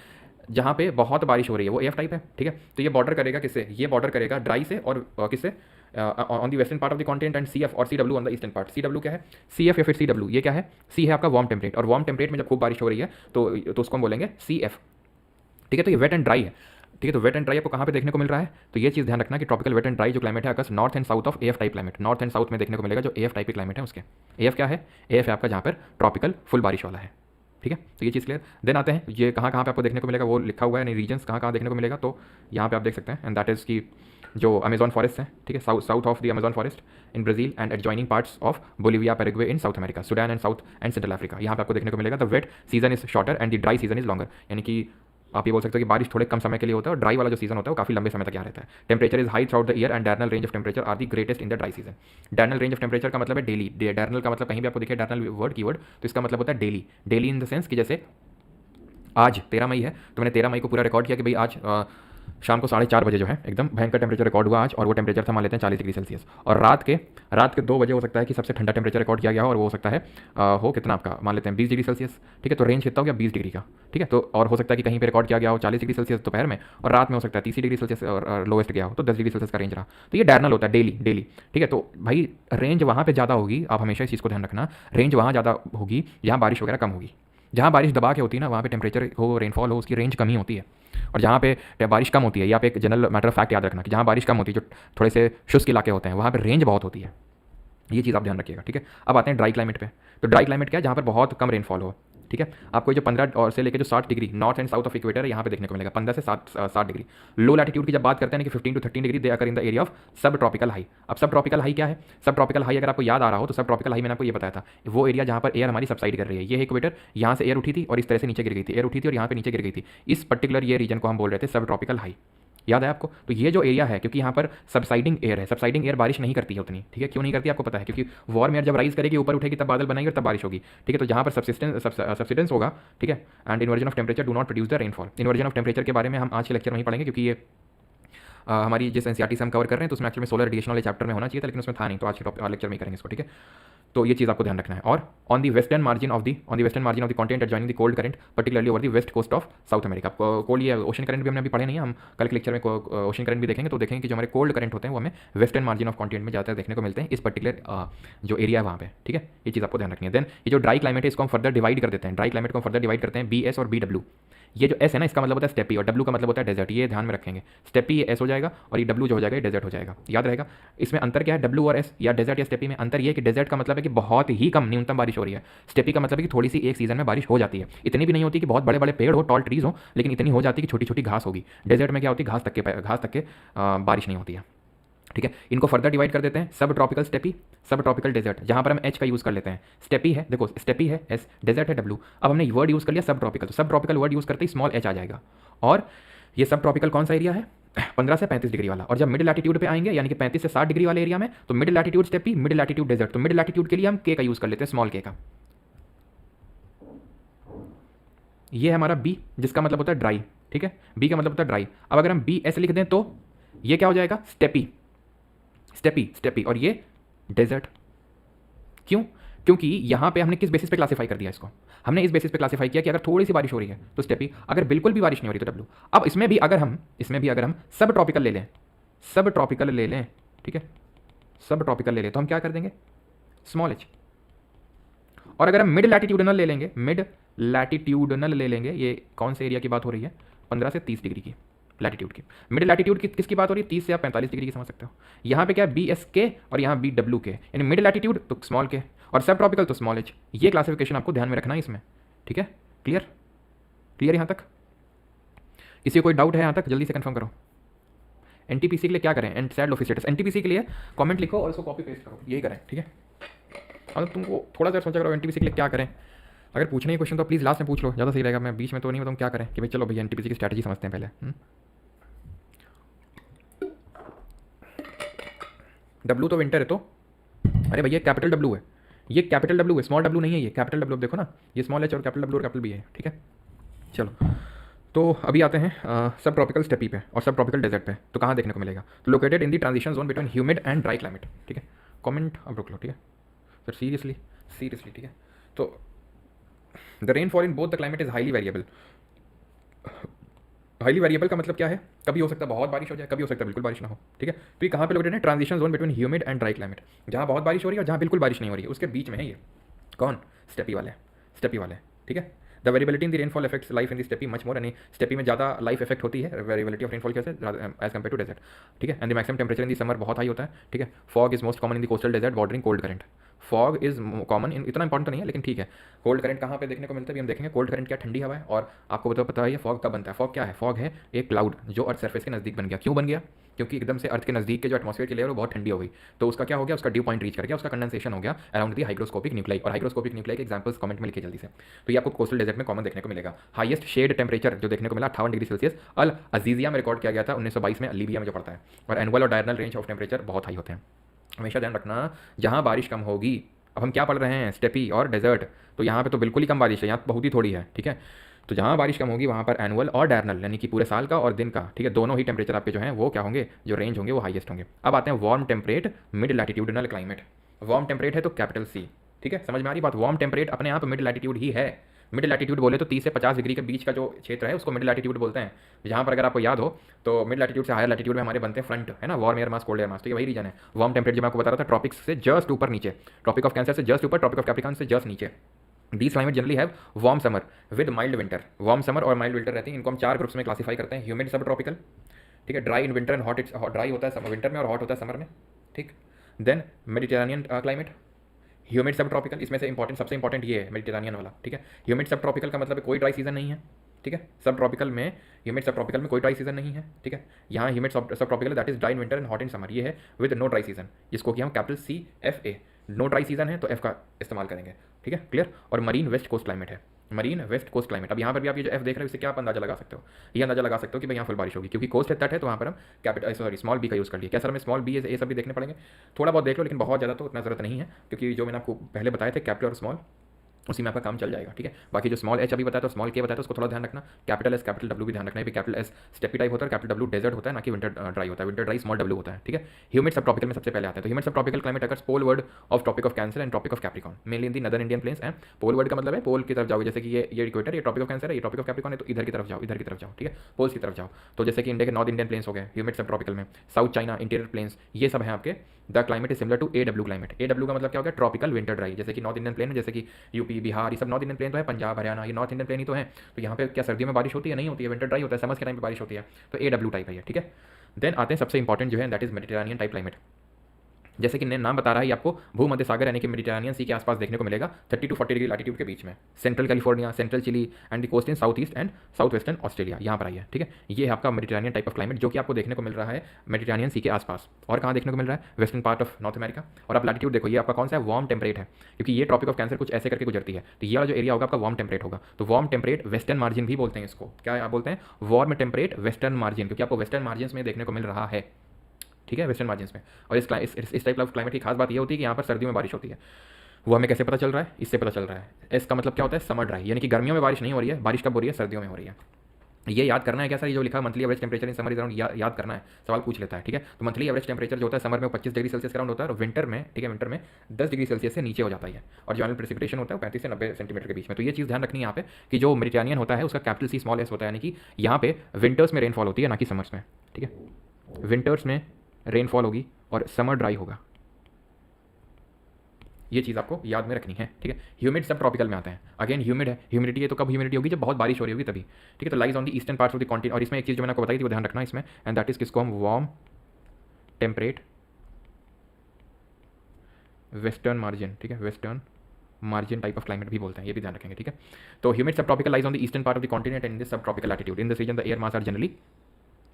जहाँ पे बहुत बारिश हो रही है वो एफ टाइप है, ठीक है। तो ये बॉर्डर करेगा किससे, ये बॉर्डर करेगा ड्राई से, और किससे, on the western part of the continent, and C F और C W on the eastern part. C W क्या है, सी एफ या फिर सी डब्ल्यू, ये क्या है, सी है आपका वार्म टेम्परेट, और वार्म टेम्परेट में जब खूब बारिश हो रही है तो उसको हम बोलेंगे सी एफ, ठीक है। तो ये वेट एंड ड्राई है, ठीक है। तो वेट एंड ड्राई आपको कहाँ पे देखने को मिल रहा है, तो ये चीज़ ध्यान रखना कि ट्रॉपिकल वेट एंड ड्राई जो क्लाइमेट है occurs north and south of AF type climate, north and south में देखने को मिलेगा जो एएफ टाइप क्लाइमेट है उसके। एएफ क्या है, एएफ है आपका जहाँ पर ट्रॉपिकल फुल बारिश वाला है, ठीक है। तो ये चीज़ क्लियर। देन आते हैं ये कहाँ कहाँ पे आपको देखने को मिलेगा, वो लिखा हुआ है, नहीं रीजन्स कहाँ कहाँ देखने को मिलेगा, तो यहाँ पे आप देख सकते हैं, एंड दैट इज़ की जो अमेजॉन फॉरेस्ट है, ठीक है, south of the Amazon forest in Brazil and adjoining parts of Bolivia, Paraguay in South America, Sudan and south and central Africa, यहाँ पे आपको देखने को मिलेगा। The wet season is shorter and the dry season is longer, यानी कि आप ये बोल सकते हो कि बारिश थोड़े कम समय के लिए होता है और ड्राई वाला जो सीजन होता है वो काफी लंबे समय तक यहाँ रहता है। Temperature is high throughout the year and diurnal range of temperature are the greatest in the dry season. Diurnal range of temperature का मतलब है डेली, डायरनल का मतलब कहीं भी आपको दिखे डायरनल वर्ड कीवर्ड तो इसका मतलब होता है daily. Daily in the sense कि जैसे आज 13 मई है तो मैंने 13 मई को पूरा रिकॉर्ड किया कि भाई आज शाम को 4:30 बजे जो है एकदम भयंकर टेम्परेचर रिकॉर्ड हुआ आज, और वो टेम्परेचर था मान लेते हैं 40 डिग्री सेल्सियस। और रात के 2 बजे हो सकता है कि सबसे ठंडा टेम्परेचर रिकॉर्ड किया गया हो, और वो हो सकता है हो कितना आपका मान लेते हैं 20 डिग्री सेल्सियस। ठीक है, तो रेंज कितना हो गया 20 डिग्री का। ठीक है, तो और हो सकता है कि कहीं पे रिकॉर्ड किया गया हो 40 डिग्री सेल्सियस दोपहर में, और रात में हो सकता है 30 डिग्री सेल्सियस और लोएस्ट गया हो तो 10 डिग्री सेल्सियस का रेंज रहा। तो ये डायरनल होता है डेली डेली। ठीक है, तो भाई रेंज वहाँ पे ज़्यादा होगी, आप हमेशा इस चीज़ को ध्यान रखना, रेंज वहाँ ज़्यादा होगी जहाँ बारिश वगैरह कम होगी। जहाँ बारिश दबा के होती है ना, वहाँ पे टेम्परेचर हो, रेनफॉल हो, उसकी रेंज कम ही होती है। और जहाँ पे बारिश कम होती है, या पे एक जनरल मैटर ऑफ फैक्ट याद रखना कि जहाँ बारिश कम होती है, जो थोड़े से शुष्क इलाके होते हैं, वहाँ पे रेंज बहुत होती है। ये चीज़ आप ध्यान रखिएगा। ठीक है, अब आते हैं ड्राई क्लाइमेट पे। तो ड्राई क्लाइमेट क्या है, जहाँ पर बहुत कम रेनफॉल हो। ठीक है, आपको जो 15 और से लेकर जो 60 degree north and south of equator है यहाँ पे देखने को मिलेगा, 15 से 60 डिग्री। लो लैटिट्यूड की जब बात करते हैं कि 15 to 13 degree they occur in the area of सब ट्रॉपिकल हाई। अब सब ट्रॉपिकल हाई क्या है? सब ट्रॉपिकल हाई अगर आपको याद आ रहा हो तो सब ट्रॉपिकल हाई मैंने आपको ये बताया था, वो एरिया जहाँ पर एयर हमारी सबसाइड कर रही है। ये इक्वेटर, यहाँ से एयर उठी थी और इस तरह से नीचे गिर गई थी, एयर उठी थी और यहाँ पे नीचे गिर गई थी। इस पर्टिकुलर ये रीजन को हम बोल रहे थे सब ट्रॉपिकल हाई। याद है आपको? तो ये जो एरिया है, क्योंकि यहाँ पर सबसाइडिंग एयर है, सबसाइडिंग एयर बारिश नहीं करती है उतनी। ठीक है, क्यों नहीं करती आपको पता है? क्योंकि वार्म एयर जब राइज करेगी ऊपर उठेगी तब बादल बनाएगी और तब बारिश होगी। ठीक है, तो जहाँ पर सब्सिडेंस होगा, ठीक है, and inversion of temperature do not produce the rainfall. Inversion of temperature के बारे में हम आज के लेक्चर में ही पढ़ेंगे, क्योंकि ये हमारी जिस एनसीईआरटी से हम कवर कर रहे हैं तो उसमें एक्चुअली में सोलर रेडिएशन वाले चैप्टर में होना चाहिए था, लेकिन उसमें था नहीं, तो आज के लेक्चर में ही करेंगे इसको। ठीक है, तो ये चीज़ आपको ध्यान रखना है। और on the western margin of the continent adjoining the cold current particularly over the west coast of South America. Cold ये ओशन करंट भी हमने अभी पढ़े नहीं है, हम कल के लेक्चर में ओशन करंट भी देखेंगे, तो देखेंगे कि जो हमारे कोल्ड करंट होते हैं वो हमें वेस्टर्न मार्जिन ऑफ कॉन्टिनेंट में ज़्यादातर देखने को मिलते हैं, इस पर्टिकुलर जो एरिया है वहाँ पे। ठीक है, ये चीज़ आपको ध्यान रखनी है। देन ये जो ड्राई क्लाइमेट है इसको हम फर्दर डिवाइड कर देते हैं, ड्राई क्लाइमेट को फर्दर डिवाइड करते हैं BS और BW। ये जो एस है ना, इसका मतलब होता है स्टेपी, और डब्ल्यू का मतलब होता है डेजर्ट। ये ध्यान में रखेंगे, स्टेपी ये एस हो जाएगा और ये डब्ल्यू जो हो जाएगा ये डेजर्ट हो जाएगा। याद रहेगा। इसमें अंतर क्या है डब्ल्यू और एस या डेजर्ट या स्टेपी में? अंतर ये है कि डेजर्ट का मतलब है कि बहुत ही कम न्यूनतम बारिश हो रही है, स्टेपी का मतलब है कि थोड़ी सी एक सीजन में बारिश हो जाती है। इतनी भी नहीं होती कि बहुत बड़े बड़े पेड़ हो, टॉल ट्रीज हो, लेकिन इतनी हो जाती है कि छोटी छोटी घास होगी। डेजर्ट में क्या होती है, घास तक के बारिश नहीं होती है। ठीक है, इनको फर्दर डिवाइड कर देते हैं, सब ट्रॉपिकल स्टेपी, सब ट्रॉपिकल डेजर्ट, जहां पर हम एच का यूज़ कर लेते हैं। स्टेपी है, देखो स्टेपी है एस, डेजर्ट है डब्ल्यू। अब हमने वर्ड यूज़ कर लिया सब ट्रॉपिकल, तो सब ट्रॉपिकल वर्ड यूज़ करते ही स्मॉल एच आ जाएगा। और ये सब ट्रॉपिकल कौन सा एरिया है? 15 से 35 डिग्री वाला। और जब मिड लैटिट्यूड पे आएंगे यानी कि 35 से 60 डिग्री वाले एरिया में, तो mid latitude steppe, mid latitude desert. तो मिड लैटिट्यूड के लिए हम के का यूज़ कर लेते हैं, स्मॉल के का। ये है हमारा बी, जिसका मतलब होता है ड्राई। ठीक है, बी का मतलब होता है ड्राई। अब अगर हम बी एस लिख दें तो ये क्या हो जाएगा? Steppe, steppe, steppe. और ये डेजर्ट। क्यों? क्योंकि यहां पे हमने किस बेसिस पे क्लासिफाई कर दिया इसको? हमने इस बेसिस पे क्लासिफाई किया कि अगर थोड़ी सी बारिश हो रही है तो स्टेपी, अगर बिल्कुल भी बारिश नहीं हो रही तो डब्ल्यू। अब इसमें भी अगर हम सब ट्रॉपिकल ले लें, सब ट्रॉपिकल ले लें, ठीक है, सब ट्रॉपिकल ले लें, तो हम क्या कर देंगे? Small H. और अगर हम मिड लैटिट्यूडनल ले लेंगे, मिड लैटिट्यूडनल ले लेंगे, ये कौन से एरिया की बात हो रही है? 15 से 30 डिग्री की लैटिट्यूड की। मिड लैटिट्यूड की किसकी बात हो रही है? 30 से आप 45 डिग्री की समझ सकते हो। यहाँ पे क्या है? बी एस के और यहाँ बी डब्ल्यू के, यानी मिड लैटिट्यूड तो स्मॉल के और सब ट्रॉपिकल तो स्मॉल एच। ये क्लासिफिकेशन आपको ध्यान में रखना है इसमें। ठीक है, क्लियर? क्लियर यहाँ तक? किसी को कोई डाउट है यहाँ तक? जल्दी से कंफर्म करो। एनटीपीसी के लिए क्या करें? And sad office status. NTPC के लिए कमेंट लिखो और इसको कॉपी पेस्ट करो, यही करें। ठीक है, मतलब तुमको थोड़ा सा सोचा करो एनटीपीसी के लिए क्या करें। अगर पूछने की क्वेश्चन तो प्लीज़ लास्ट में पूछ लो, ज़्यादा सही रहेगा। मैं बीच में तो नहीं बताऊँ क्या करें कि भाई चलो भैया एनटीपीसी की स्ट्रैटेजी समझते हैं पहले। डब्ल्यू तो विंटर है, तो अरे भैया कैपिटल डब्ल्यू है, ये कैपिटल डब्ल्यू है, स्मॉल डब्ल्यू नहीं है, ये कैपिटल डब्ल्यू। देखो ना, ये स्मॉल एच और कैपिटल डब्ल्यू और कैपिटल बी है। ठीक है, चलो तो अभी आते हैं सब ट्रॉपिकल स्टेपी पे और सब ट्रॉपिकल डेजर्ट पे। तो कहाँ देखने को मिलेगा? तो located in the transition zone between humid and dry climate. ठीक है, कमेंट अब रुक लो। ठीक है सर, सीरियसली सीरियसली। ठीक है, तो the rainfall in both the climate is highly variable. Highly variable का मतलब क्या है? कभी हो सकता है बहुत बारिश हो जाए, कभी हो सकता है बिल्कुल बारिश ना हो। ठीक है, तो ये कहाँ पे लोकेटेड है? Transition zone between humid and dry climate, जहाँ बहुत बारिश हो रही है और जहाँ बिल्कुल बारिश नहीं हो रही है, उसके बीच में है ये। कौन? स्टेपी वाले, स्टेपी वाले। ठीक है, the variability in the rainfall effects life in the steppe much more, यानी स्टेपी में ज़्यादा लाइफ इफेक्ट होती है वेरिएबिलिटी ऑफ रेनफॉल कैसे एज कम्पेयर टू डेजर्ट। ठीक है, and the maximum temperature in the summer बहुत हाई होता है। ठीक है, fog is most common in the coastal desert bordering cold current. Fog is common in, इतना इंपॉर्टेंट तो नहीं है लेकिन ठीक है। कोल्ड करंट कहाँ पे देखने को मिलता है? हम देखेंगे कोल्ड करंट क्या, ठंडी हवा है। और आपको पता है फॉग कब बनता है? फॉग क्या है? फॉग है एक क्लाउड जो अर्थ सरफेस के नज़दीक बन गया। क्यों बन गया? क्योंकि एकदम से अर्थ के नज़दीक के जो एटमॉस्फेयर की लेयर वो बहुत ठंडी हो गई, तो उसका क्या हो गया? उसका ड्यू पॉइंट रीच कर गया, उसका कंडेंसेशन हो गया अराउंड दी हाइग्रोस्कोपिक न्यूक्लाई। और हाइग्रोस्कोपिक न्यूक्लाई के एग्जांपल्स कमेंट में लिखिए जल्दी से। तो ये आपको कोस्टल डेजर्ट में कॉमन देखने को मिलेगा। हाईएस्ट शेड टेम्परेचर जो देखने को मिला 58 डिग्री सेल्सियस अल अजीजिया में रिकॉर्ड किया गया था 1922 में, लीबिया में जो पड़ता है। और एनुअल और डायरनल रेंज ऑफ टेम्परेचर बहुत हाई होते हैं। हमेशा ध्यान रखना, जहाँ बारिश कम होगी, अब हम क्या पढ़ रहे हैं? स्टेपी और डेजर्ट, तो यहाँ पे तो बिल्कुल ही कम बारिश है, यहाँ बहुत ही थोड़ी है। ठीक है, तो जहाँ बारिश कम होगी वहाँ पर एनुअल और डायरनल यानी कि पूरे साल का और दिन का, ठीक है, दोनों ही टेम्परेचर आपके जो हैं वो क्या होंगे, जो रेंज होंगे वो हाईएस्ट होंगे। अब आते हैं warm temperate mid latitudinal climate. Warm temperate है तो कैपिटल सी, ठीक है, समझ में आ रही बात। वार्म टेम्परेट अपने आप मिड लैटिट्यूड ही है। मिड लैटिट्यूड बोले तो 30 से 50 डिग्री के बीच का जो क्षेत्र है उसको मिड लैटिट्यूड बोलते हैं। जहाँ पर अगर आपको याद हो तो मिड लैटिट्यूड से हायर लैटिट्यूड में हमारे बनते हैं फ्रंट, है ना, warm air mass, cold air mass, तो ये वही रीजन है। वार्म टेम्परेट जो मैं आपको बता रहा था, ट्रॉपिक्स से जस्ट ऊपर नीचे, ट्रॉपिक ऑफ कैंसर से जस्ट ऊपर, ट्रॉपिक ऑफ कैप्रिकॉर्न से जस्ट नीचे। These climate generally have warm summer with mild winter. Warm summer और माइल्ड विंटर रहती हैं। इनको हम 4 ग्रुप्स में क्लासीफाई करते हैं। ह्यूमिड सब ट्रॉपिकल, ठीक है, dry in winter and hot, dry होता है विंटर में और हॉट होता है समर में, ठीक। Then Mediterranean climate, humid sub tropical, इसमें से इंपॉर्टेंट, सबसे इंपॉर्टेंट ये है मेडिटेरेनियन वाला, ठीक है। ह्यूमिड सब ट्रॉपिकल का मतलब कोई ड्राई सीजन नहीं है, ठीक है। सब ट्रॉपिकल में, ह्यूमिड सब ट्रॉपिकल में कोई ड्राई सीजन नहीं है, ठीक है। यहाँ humid sub tropical that is dry in winter and hot in summer, ये है विद नो ड्राई सीजन, जिसको कि हम capital CFA, no dry season है तो F का इस्तेमाल करेंगे, ठीक है, क्लियर। और मरीन वेस्ट कोस्ट क्लाइमेट है, मरीन वेस्ट कोस्ट क्लाइमेट। अब यहाँ पर भी आप ये जो F देख रहे हो इससे क्या आप अंदाजा लगा सकते हो, ये अंदाजा लगा सकते हो कि भाई यहाँ फुल बारिश होगी, क्योंकि कोस्ट तट है तो वहाँ पर हम कैपिटल सॉरी स्मॉल बी का यूज़ कर लिया। क्या सर हमें स्मॉल बी ये सब भी देखने पड़ेंगे, थोड़ा बहुत देख लो, लेकिन बहुत ज़्यादा तो उतना ज़रूरत नहीं है, क्योंकि जो मैंने आपको पहले बताए थे कैपिटल और स्मॉल, उसी में आपका काम चल जाएगा, ठीक है। बाकी जो स्मॉल H अभी बताया तो स्मॉल K बताया तो उसको थोड़ा ध्यान रखना। कैपिटल S कैपिटल W भी ध्यान रखना है। कैपिटल S स्टेपी टाइप होता है, कैपिटल W डेजर्ट होता है, ना कि विंटर ड्राई होता है। विंटर ड्राई स्मॉल W होता है, ठीक है। ह्यूमिड सब ट्रॉपिकल में सबसे पहले आते हैं। तो ह्यूमिड सब ट्रॉपिकल क्लाइमेट अगर poleward of tropic of Cancer and tropic of Capricorn, mainly in the northern Indian plains. And poleward का मतलब है पोल की तरफ जाओगे, जैसे कि ये इक्वेटर, ये ट्रॉपिक ऑफ कैंसर है, ये ट्रॉपिक ऑफ कैप्रिकॉर्न है, तो इधर की तरफ जाओ, इधर की तरफ जाओ, ठीक है, पोल्स की तरफ जाओ। तो जैसे कि इंडिया के नॉर्थ इंडियन प्लेन्स हो गए ह्यूमिड सब ट्रॉपिकल में, साउथ चाइना इंटीरियर प्लेन्स, ये सब है आपके। The climate is similar to AW climate. AW का मतलब क्या हो गया, ट्रॉपिकल विंटर ड्राई, जैसे कि नॉर्थ इंडियन प्लेन है, जैसे कि यूपी बिहार, ये सब नॉर्थ इंडियन प्लेन तो है, पंजाब हरियाणा ये नॉर्थ इंडियन प्लेन ही तो है। तो यहाँ पे क्या सर्दियों में बारिश होती है, नहीं होती है, विंटर ड्राई होता है, समर के टाइम पे बारिश होती है, तो AW टाइप है ये, ठीक है। देन आते हैं सबसे इंपॉर्टेंट जो है, that is Mediterranean type climate. जैसे कि नाम बता रहा है आपको, भूमध्य सागर यानी कि मेडिटेरेनियन सी के आसपास देखने को मिलेगा 30 to 40 डिग्री लैटिट्यूड के बीच में। Central California, central Chile and the coast in south east and south western Australia, यहाँ पर आई है, ठीक है। ये है आपका मेडिटेरेनियन टाइप ऑफ क्लाइमेट जो कि आपको देखने को मिल रहा है मेडिटेरेनियन सी के आसपास। और कहाँ देखने को मिल रहा है, western part of North America. और आप लैटिट्यूड देखो, ये आपका कौन सा है, वार्म टेम्परेट है, क्योंकि ये ट्रॉपिक ऑफ कैंसर कुछ ऐसे करके गुजरती है, तो ये वाला जो एरिया होगा आपका वार्म टेम्परेट होगा। तो वार्म टेम्परेट वेस्टर्न मार्जिन भी बोलते हैं इसको, क्या आप बोलते हैं, वार्म टेम्परेट वेस्टर्न मार्जिन, क्योंकि आपको वेस्टर्न मार्जिन में देखने को मिल रहा है, ठीक है, वेस्टर्न मार्जिन में। और इस टाइप ऑफ क्लाइमेट की खास बात ये होती है कि यहाँ पर सर्दियों में बारिश होती है। वो हमें कैसे पता चल रहा है, इससे पता चल रहा है। इसका मतलब क्या होता है, समर ड्राई, यानी कि गर्मियों में बारिश नहीं हो रही है, बारिश कब हो रही है, सर्दियों में हो रही है। ये याद करना है क्या सर, ये जो लिखा है monthly average temperature in summer is around, याद करना है, सवाल पूछ लेता है, ठीक है। तो मंथली एवरेज टेम्परेचर जो होता है समर में 25 डिग्री सेल्सियस अराउंड होता है, और विंटर में, ठीक है, विंटर में 10 डिग्री सेल्सियस से नीचे हो जाता है। और जो एनुअल प्रेसिपिटेशन होता है 35 से 90 सेंटीमीटर के बीच में। तो ये चीज़ ध्यान रखनी है यहाँ पे कि जो मेडिटेरेनियन होता है उसका कैपिटल C स्मॉल S होता है, यानी कि यहाँ पे विंटर्स में रेनफॉल होती है, ना कि समर्स में, ठीक है। विंटर्स में रेनफॉल होगी और समर ड्राई होगा, ये चीज़ आपको याद में रखनी है, ठीक है। ह्यूमिड सब ट्रॉपिकल में आते हैं। अगेन ह्यूमिड है, ह्यूमिडिटी है तो कब ह्यूमिडिटी होगी, जब बहुत बारिश हो रही होगी तभी, ठीक है। तो lies on the eastern parts of the continent. और इसमें एक चीज़ जो मैंने आपको बताई थी वो ध्यान रखना इसमें, एंड दैट इज किसको हम वार्म टेम्परेट वेस्टर्न मार्जिन, ठीक है, western margin type of climate भी बोलते हैं, ये भी ध्यान रखेंगे, ठीक है। तो humid sub tropical lies on the eastern part of the continent and in this sub tropical latitude. In this region the air mass are generally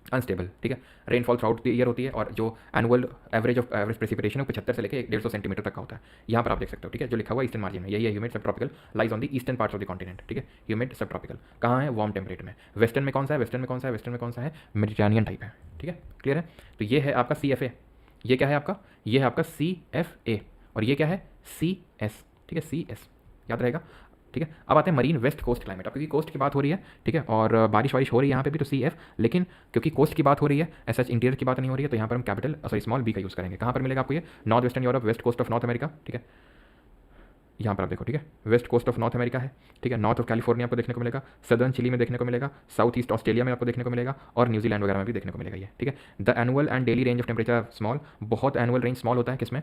unstable, ठीक है। Rainfall throughout the year होती है, और जो एनुअल एवरेज प्रेसिपिटेशन है 75 से लेकर 150 सेंटीमीटर तक का होता है। यहाँ पर आप देख सकते हो, ठीक है, जो लिखा हुआ ईस्टर्न मार्जिन में, यही है humid sub tropical lies on the eastern parts of the continent, ठीक है। ह्यूमिड सब ट्रॉपिकल कहाँ है, वार्म टेम्परेट में। वेस्टर्न में कौन सा है, वेस्टर्न में कौन सा है, वेस्टर्न में कौन सा है, मेडिटेरेनियन टाइप है, ठीक है, क्लियर है। तो ये है आपका CFA, ये क्या है आपका, ये है आपका CFA, और ये क्या है CS, ठीक है, CS याद रहेगा, ठीक है। अब आते हैं मरीन वेस्ट कोस्ट क्लाइमेट। अब क्योंकि कोस्ट की बात हो रही है, ठीक है, और बारिश वारिश हो रही है यहाँ पे भी, तो CF, लेकिन क्योंकि कोस्ट की बात हो रही है, ऐसा इंटीरियर की बात नहीं हो रही है, तो यहाँ पर हम कैपिटल स्मॉल B का यूज़ करेंगे। कहाँ पर मिलेगा आपको ये, north western Europe, west coast of North America, ठीक है, यहाँ पर आप देखो, ठीक है, west coast of North America है, ठीक है। नॉर्थ ऑफ कैलिफोर्निया आपको देखने को मिलेगा, सदर्न चिली में देखने को मिलेगा, साउथ ईस्ट ऑस्ट्रेलिया में आपको देखने को मिलेगा, और न्यूजीलैंड वगैरह में भी देखने को मिलेगा ये, ठीक है। The annual and daily range of temperature small, बहुत एनुअल रेंज स्मॉल होता है किसमें,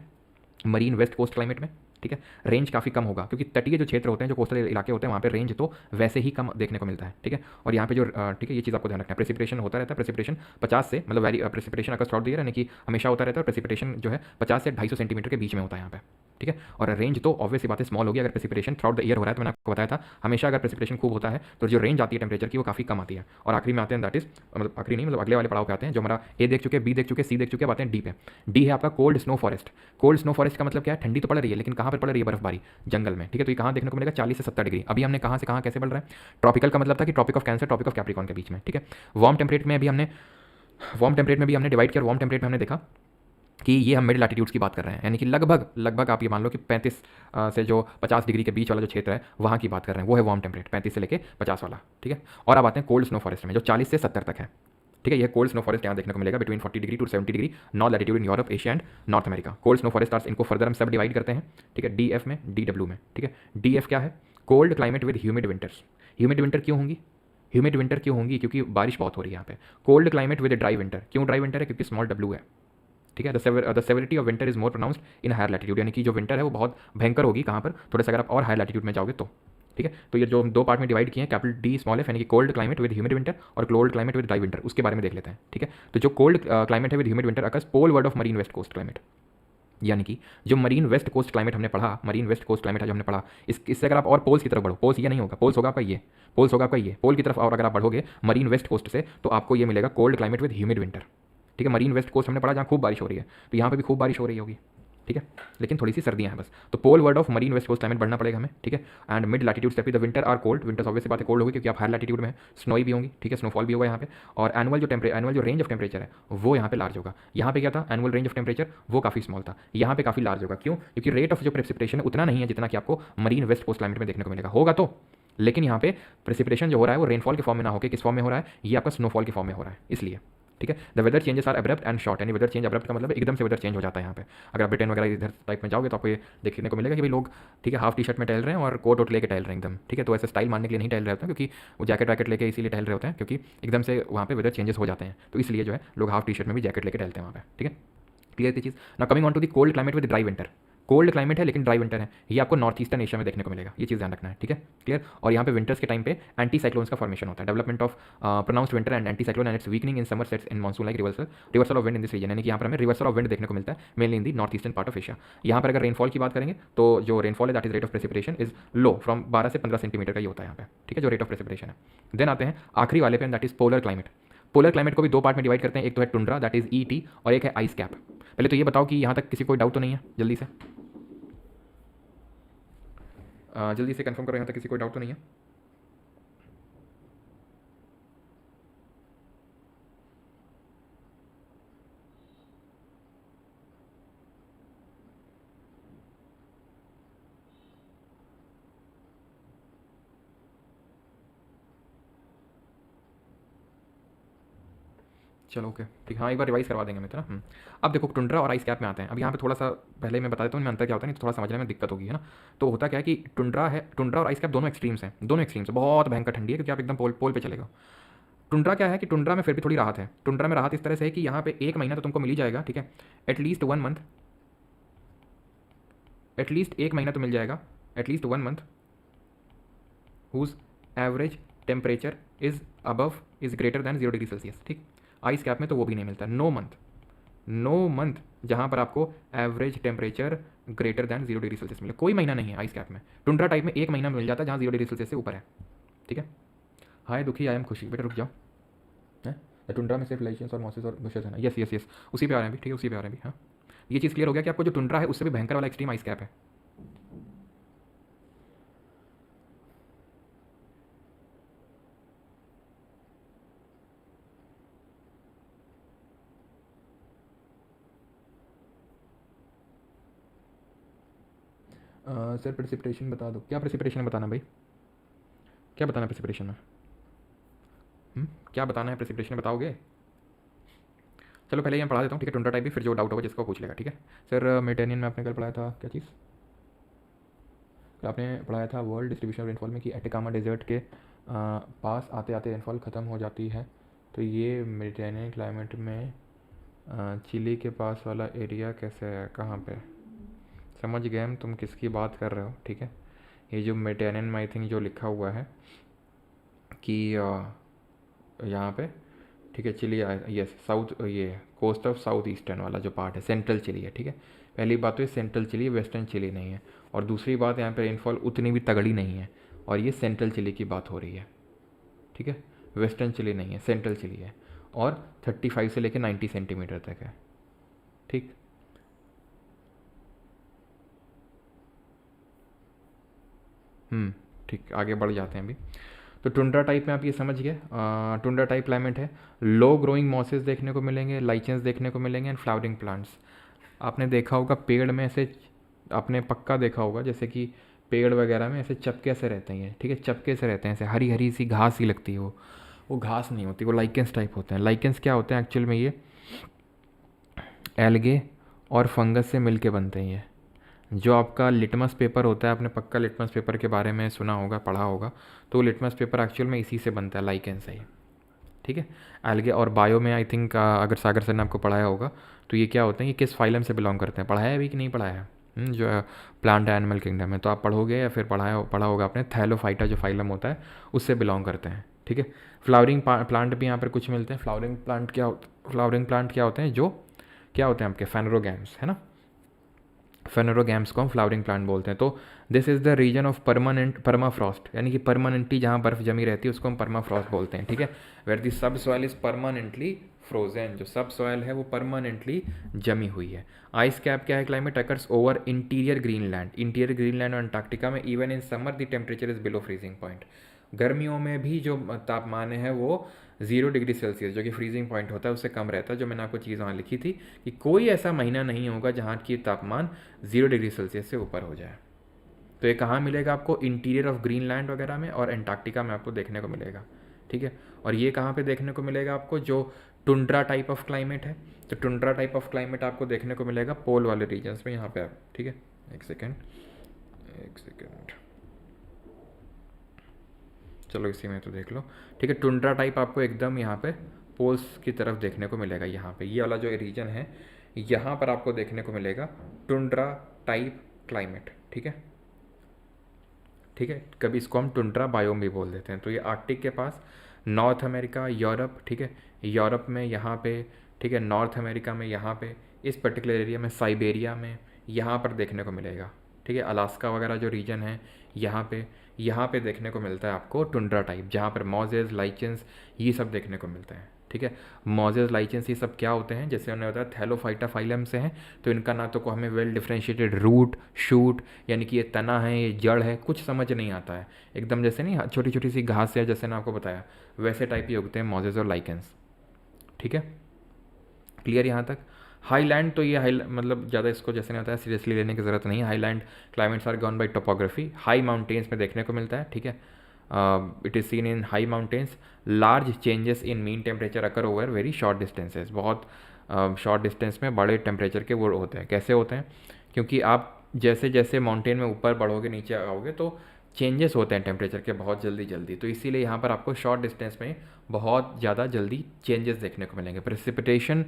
मरीन वेस्ट कोस्ट क्लाइमेट में, ठीक है। रेंज काफ़ी कम होगा क्योंकि तटीय जो क्षेत्र होते हैं, जो कोस्टल इलाके होते हैं, वहाँ पे रेंज तो वैसे ही कम देखने को मिलता है, ठीक है। और यहाँ पे जो, ठीक है, ये चीज़ आपको ध्यान रखना है, प्रेसिपिटेशन होता रहता है, प्रेसिपिटेशन 50 से, मतलब प्रेसिपिटेशन अगर थ्रू आउट द ईयर यानी कि हमेशा होता रहता है, और प्रेसिपिटेशन जो है 50 से 250 सेंटीमीटर के बीच में होता है यहाँ पे, ठीक है। और रेंज तो ऑब्वियस बात है स्मॉल होगी अगर precipitation throughout the year हो रहा है। तो मैंने आपको बताया था हमेशा अगर प्रेसिपिटेशन खूब होता है तो जो रेंज आती है टेम्परेचर की वो काफ़ी कम आती है। और आखिरी में आते हैं, दैट इज मतलब आखिरी नहीं, मतलब अगले वाले पड़ाव पे आते हैं, जो हमारा A देख चुके, B देख चुके, C देख चुके, बातें D पे। D है आपका cold snow forest. Cold snow forest का मतलब क्या है, ठंडी तो पड़ रही है लेकिन कहाँ पर पड़ रही है, बर्फबारी, जंगल में, ठीक है। तो ये कहाँ देखने को मिलेगा, 40 से 70 डिग्री। अभी हमने कहाँ से कहाँ कैसे बढ़ रहा है, ट्रॉपिकल का मतलब था कि tropic of Cancer, tropic of Capricorn के बीच में, ठीक है। वार्म टेम्परेट में भी हमने डिवाइड किया, वार्म टेम्परेट में हमने देखा कि ये हम मिड लैटिट्यूड्स की बात कर रहे हैं, यानी कि लगभग लगभग आप ये मान लो कि 35 से जो 50 डिग्री के बीच वाला जो क्षेत्र है वहाँ की बात कर रहे हैं, वो है वार्म टेम्परेट 35 से लेके 50 वाला, ठीक है। और अब आते हैं कोल्ड स्नो फॉरेस्ट में जो 40 से 70 तक है, ठीक है। ये कोल्ड स्नो फॉरेस्ट यहाँ देखने को मिलेगा between 40 degree to 70 degree north latitude in Europe, Asia and North America. Cold snow forest इनको फर्दर हम सब डिवाइड करते हैं, ठीक है, डी एफ में, डी डब्ल्यू में, ठीक है। डी एफ क्या है? Cold climate with humid winters. Humid winter क्यों होंगी? ह्यूमिड विंटर क्यों होंगी? क्योंकि बारिश बहुत हो रही है यहाँ पे। Cold climate with dry winter. क्यों ड्राई विंटर है? क्योंकि स्मॉल डब्ल्यू है, ठीक है। The severity of winter is more pronounced in higher latitude, यानी कि जो विंटर है वो बहुत भयंकर होगी कहाँ पर? थोड़ा सा अगर आप और हायर लैटिट्यूड में जाओगे तो, ठीक है। तो ये जो हम दो पार्ट में डिवाइड किए हैं, कैपिटल डी स्मॉल एफ, यानी कि cold climate with humid winter और cold climate with dry winter, उसके बारे में देख लेते हैं, ठीक है। तो जो कोल्ड क्लाइमेट है with humid winter occurs poleward of marine west coast climate, यानी कि जो मरीन वेस्ट कोस्ट क्लाइमेट हमने पढ़ा, मरीन वेस्ट कोस्ट क्लाइमेट है जो हमने पढ़ा, इससे अगर आप और पोल्स की तरफ बढ़ो, पोल्स ये नहीं होगा, पोल्स होगा आपका ये, पोल्स होगा आपका ये, पोल की तरफ और अगर आप बढ़ोगे मरीन वेस्ट कोस्ट से तो आपको ये मिलेगा cold climate with humid winter, ठीक है। मरीन वेस्ट कोस्ट हमने पढ़ा जहाँ खूब बारिश हो रही है, तो यहाँ पे भी खूब बारिश हो रही होगी, ठीक है, लेकिन थोड़ी सी सर्दियाँ हैं बस। तो poleward of marine west coast climate बढ़ना पड़ेगा हमें, ठीक है। And mid latitude steppe the winter are cold, winters obvious बात है कोल्ड होगी क्योंकि आप हायर लैटिट्यूड में है, स्नोई भी होंगी, ठीक है, स्नोफॉल भी होगा यहाँ पे। और एनुअल जो रेंज ऑफ टेम्परेचर है वो यहाँ पे लार्ज होगा। यहाँ पे क्या था? एनुअल रेंज ऑफ टेम्परेचर वो काफ़ी स्मॉल था, यहाँ पे काफ़ी लार्ज होगा। क्यों? क्योंकि रेट ऑफ जो प्रेसिपिटेशन है उतना नहीं है जितना कि आपको मरीन वेस्ट कोस्ट क्लाइमेट में देखने को मिलेगा, होगा तो, लेकिन यहाँ पे प्रेसिपिटेशन जो हो रहा है वो रेनफॉल के फॉर्म में ना होकर किस फॉर्म में हो रहा है? ये आपका स्नोफॉल के फॉर्म में हो रहा है, इसलिए, ठीक है। The weather changes are abrupt and short, यानी वेदर चेंज अब्रप्ट का मतलब एकदम से वेदर चेंज हो जाता है यहाँ पे। अगर आप ब्रिटेन वगैरह इधर टाइप में जाओगे तो आपको ये देखने को मिलेगा कि भाई लोग, ठीक है, हाफ टी शर्ट में टहल रहे हैं और कोट वोट लेके टहल रहे हैं एकदम, ठीक है। तो ऐसे स्टाइल मारने के लिए नहीं टहल रहे होते हैं, क्योंकि वो जैकेट वैकेट लेके इसीलिए टहल रहे होते हैं क्योंकि एकदम से वहाँ पे वेदर चेंजेस हो जाते हैं, तो इसलिए जो है लोग हाफ टी शर्ट में भी जैकेट लेके टहलते हैं वहाँ पे, ठीक है। क्लियर थी चीज़ ना। Coming on to the cold climate with dry winter, cold climate है लेकिन ड्राई विंटर है, ये आपको नॉर्थ ईस्टर्न एशिया में देखने को मिलेगा, ये चीज़ ध्यान रखना है, ठीक है, क्लियर। और यहाँ पे विंटर्स के टाइम पे एंटी साइक्लोन्स का फॉर्मेशन होता है, development of pronounced winter and anti cyclone and its weakening in summer sets in monsoon like reversal of wind in this region, यानी कि यहाँ पर हमें रिवर्सल ऑफ विंड देखने को मिलता है mainly in the north eastern part of Asia. यहाँ पर अगर रेनफॉल की बात करेंगे तो जो रेनफॉल है that is rate of precipitation is low, from 12 से 15 सेंटीमीटर का ही होता है यहाँ पे, ठीक है, जो रेट ऑफ प्रेसिपिटेशन है। देन आते हैं आखिरी वाले पे, that is polar climate. Polar climate को भी दो पार्ट में डिवाइड करते हैं, एक तो है टुंड्रा दैट इज ET और एक है आइस कैप। पहले तो ये बताओ कि यहाँ तक किसी कोई डाउट तो नहीं है? जल्दी से जल्दी से कंफर्म करो, यहाँ तक किसी कोई डाउट तो नहीं है? चलो ओके ठीक, हाँ एक बार रिवाइज करवा देंगे मित्र। अब देखो टुंड्रा और आइस कैप में आते हैं। अब यहाँ पे थोड़ा सा पहले मैं बता देता हूँ इनमें अंतर क्या होता है, नहीं तो थोड़ा समझने में दिक्कत होगी, है ना। तो होता क्या है कि टुंड्रा है, टुंड्रा और आइस कैप दोनों एक्सट्रीम्स हैं, दोनों एक्सट्रीम्स बहुत भयंकर ठंडी है क्योंकि आप एकदम पोल पोल पे चलेगा। टुंड्रा क्या है कि टुंड्रा में फिर भी थोड़ी राहत है। टुंड्रा में राहत इस तरह से है कि यहाँ पे एक महीना तो तुमको मिल ही जाएगा, ठीक है, एटलीस्ट 1 मंथ, एटलीस्ट एक महीना तो मिल जाएगा, at least 1 month whose average temperature is above is greater than 0 degree Celsius, ठीक। आइस कैप में तो वो भी नहीं मिलता, नो मंथ जहाँ पर आपको average temperature greater than 0 degree Celsius मिले, कोई महीना नहीं है आइस कैप में। टुंड्रा टाइप में एक महीना मिल जाता है जहाँ 0 डिग्री सेल्सियस से ऊपर है, ठीक है। हाय दुखी आई एम खुशी, बेटा रुक जाओ, है टुंड्रा में सिर्फ लाइशंस और मॉसेस और बुशेस है ना, यस यस यस, उसी पे आ रहे हैं भी, ठीक है, उसी पे आ रहे हैं भी। हाँ ये चीज़ क्लियर हो गया कि आपको जो टुंड्रा है उससे भी भयंकर वाला एक्सट्रीम आइस कैप है। सर प्रेसिपिटेशन बता दो, क्या प्रेसिपिटेशन बताना भाई, क्या बताना है प्रेसिपिटेशन में? क्या बताना है प्रेसिपिटेशन में, बताओगे? चलो पहले ये मैं पढ़ा देता हूँ, ठीक है, टुंड्रा टाइप भी, फिर जो डाउट होगा जिसको पूछ लेगा, ठीक है। सर मेडिटेरियन में आपने कल पढ़ाया था क्या चीज़? आपने पढ़ाया था वर्ल्ड डिस्ट्रीब्यूशन ऑफ रेनफॉल में कि एटिकामा डेजर्ट के पास आते आते रेनफॉल ख़त्म हो जाती है, तो ये मेडिटेरियन क्लाइमेट में चिली के पास वाला एरिया कैसे है, कहाँ पे? समझ गए हम तुम किसकी बात कर रहे हो, ठीक है। ये जो मेडिटेरियन में आई थिंक जो लिखा हुआ है कि यहाँ पे, ठीक है, चिली, यस साउथ, ये कोस्ट ऑफ साउथ ईस्टर्न वाला जो पार्ट है सेंट्रल चिली है, ठीक है। पहली बात तो ये सेंट्रल चिली, वेस्टर्न चिली नहीं है, और दूसरी बात यहाँ पे रेनफॉल उतनी भी तगड़ी नहीं है, और ये सेंट्रल चिली की बात हो रही है, ठीक है, वेस्टर्न चिली नहीं है, सेंट्रल चिली है, और 35 से लेकर 90 सेंटीमीटर तक है, ठीक। ठीक, आगे बढ़ जाते हैं अभी। तो टुंड्रा टाइप में आप ये समझ गए, टुंड्रा टाइप क्लाइमेट है, लो ग्रोइंग मॉसेस देखने को मिलेंगे, लाइचेंस देखने को मिलेंगे एंड फ्लावरिंग प्लांट्स। आपने देखा होगा पेड़ में ऐसे, आपने पक्का देखा होगा जैसे कि पेड़ वगैरह में ऐसे चपके से रहते हैं, ठीक है, चपके से रहते हैं, ऐसे हरी हरी सी घास ही लगती है वो घास नहीं होती, वो लाइकेंस टाइप होते हैं। लाइकेंस क्या होते हैं एक्चुअल में, ये एल्गे और फंगस से मिल के बनते हैं। ये जो आपका लिटमस पेपर होता है, आपने पक्का लिटमस पेपर के बारे में सुना होगा, पढ़ा होगा, तो लिटमस पेपर एक्चुअल में इसी से बनता है, लाइकेंस है ये, ठीक है। एल्गे और बायो में आई थिंक अगर सागर सर ने आपको पढ़ाया होगा तो ये क्या होते हैं, ये किस फाइलम से बिलोंग करते हैं, पढ़ाया है अभी कि नहीं पढ़ाया है? जो प्लांट एनिमल किंगडम है, तो आप पढ़ोगे या फिर पढ़ा होगा आपने, थैलोफाइटा जो फाइलम होता है उससे बिलोंग करते हैं, ठीक है। फ्लावरिंग प्लांट भी यहाँ पर कुछ मिलते हैं। फ्लावरिंग प्लांट क्या होते हैं, जो क्या होते हैं आपके फेनरोगैम्स, है ना। फेनरोगैम्स को हम फ्लावरिंग प्लांट बोलते हैं। तो this is the region of permafrost, यानी कि परमानेंटली जहाँ बर्फ जमी रहती है उसको हम परमाफ्रॉस्ट बोलते हैं, ठीक है। वेयर दी सब सॉइल इज परमानेंटली फ्रोजन, जो सब सॉइल है वो परमानेंटली जमी हुई है। आइस कैप क्या है, climate occurs over interior Greenland और अंटार्कटिका में even in summer the temperature is below freezing point. गर्मियों में भी जो तापमान है वो 0 डिग्री सेल्सियस, जो कि फ्रीजिंग पॉइंट होता है, उससे कम रहता है। जो मैंने आपको चीज़ वहाँ लिखी थी कि कोई ऐसा महीना नहीं होगा जहाँ की तापमान 0 डिग्री सेल्सियस से ऊपर हो जाए। तो ये कहाँ मिलेगा आपको, इंटीरियर ऑफ ग्रीनलैंड वगैरह में और एंटार्क्टिका में आपको देखने को मिलेगा, ठीक है। और ये कहाँ पे देखने को मिलेगा आपको, जो टुंड्रा टाइप ऑफ क्लाइमेट है, तो टुंड्रा टाइप ऑफ क्लाइमेट आपको देखने को मिलेगा पोल वाले रीजन्स में, यहाँ पे आप, ठीक है। एक सेकेंड, चलो इसी में तो देख लो, ठीक है। टुंड्रा टाइप आपको एकदम यहाँ पे पोल्स की तरफ देखने को मिलेगा। यहाँ पे ये वाला जो रीजन है, यहाँ पर आपको देखने को मिलेगा टुंड्रा टाइप क्लाइमेट, ठीक है, ठीक है। कभी इसको हम टुंड्रा बायोम भी बोल देते हैं। तो ये आर्कटिक के पास नॉर्थ अमेरिका, यूरोप, ठीक है, यूरोप में यहाँ पे, ठीक है, नॉर्थ अमेरिका में यहाँ पे, इस पर्टिकुलर एरिया में, साइबेरिया में यहाँ पर देखने को मिलेगा, ठीक है। अलास्का वगैरह जो रीजन है यहाँ पे देखने को मिलता है आपको टुंड्रा टाइप, जहाँ पर मॉजेज, लाइचेंस, ये सब देखने को मिलता है, ठीक है। मॉजेज, लाइचेंस, ये सब क्या होते हैं, जैसे उन्होंने बताया थैलोफाइटा फाइलम से हैं, तो इनका ना तो को हमें वेल डिफ्रेंशिएटेड रूट, शूट, यानी कि ये तना है, ये जड़ है, कुछ समझ नहीं आता है, एकदम जैसे नहीं छोटी छोटी सी घास है, जैसे ना आपको बताया वैसे टाइप ही उगते हैं मॉजेज और लाइकेंस, ठीक है। क्लियर यहाँ तक। हाईलैंड तो ये मतलब ज़्यादा इसको जैसे नहीं होता है, सीरियसली लेने की ज़रूरत नहीं है। Highland climates are gone by topography, high mountains में देखने को मिलता है, ठीक है। It is seen in high mountains, large changes in mean temperature occur over very short distances, बहुत शॉर्ट डिस्टेंस में बड़े टेम्परेचर के वो होते हैं। कैसे होते हैं, क्योंकि आप जैसे जैसे माउंटेन में ऊपर बढ़ोगे, नीचे आओगे, तो चेंजेस होते हैं टेम्परेचर के बहुत जल्दी, तो इसीलिए यहाँ पर आपको शॉर्ट डिस्टेंस में बहुत ज़्यादा जल्दी चेंजेस देखने को मिलेंगे। प्रेसिपिटेशन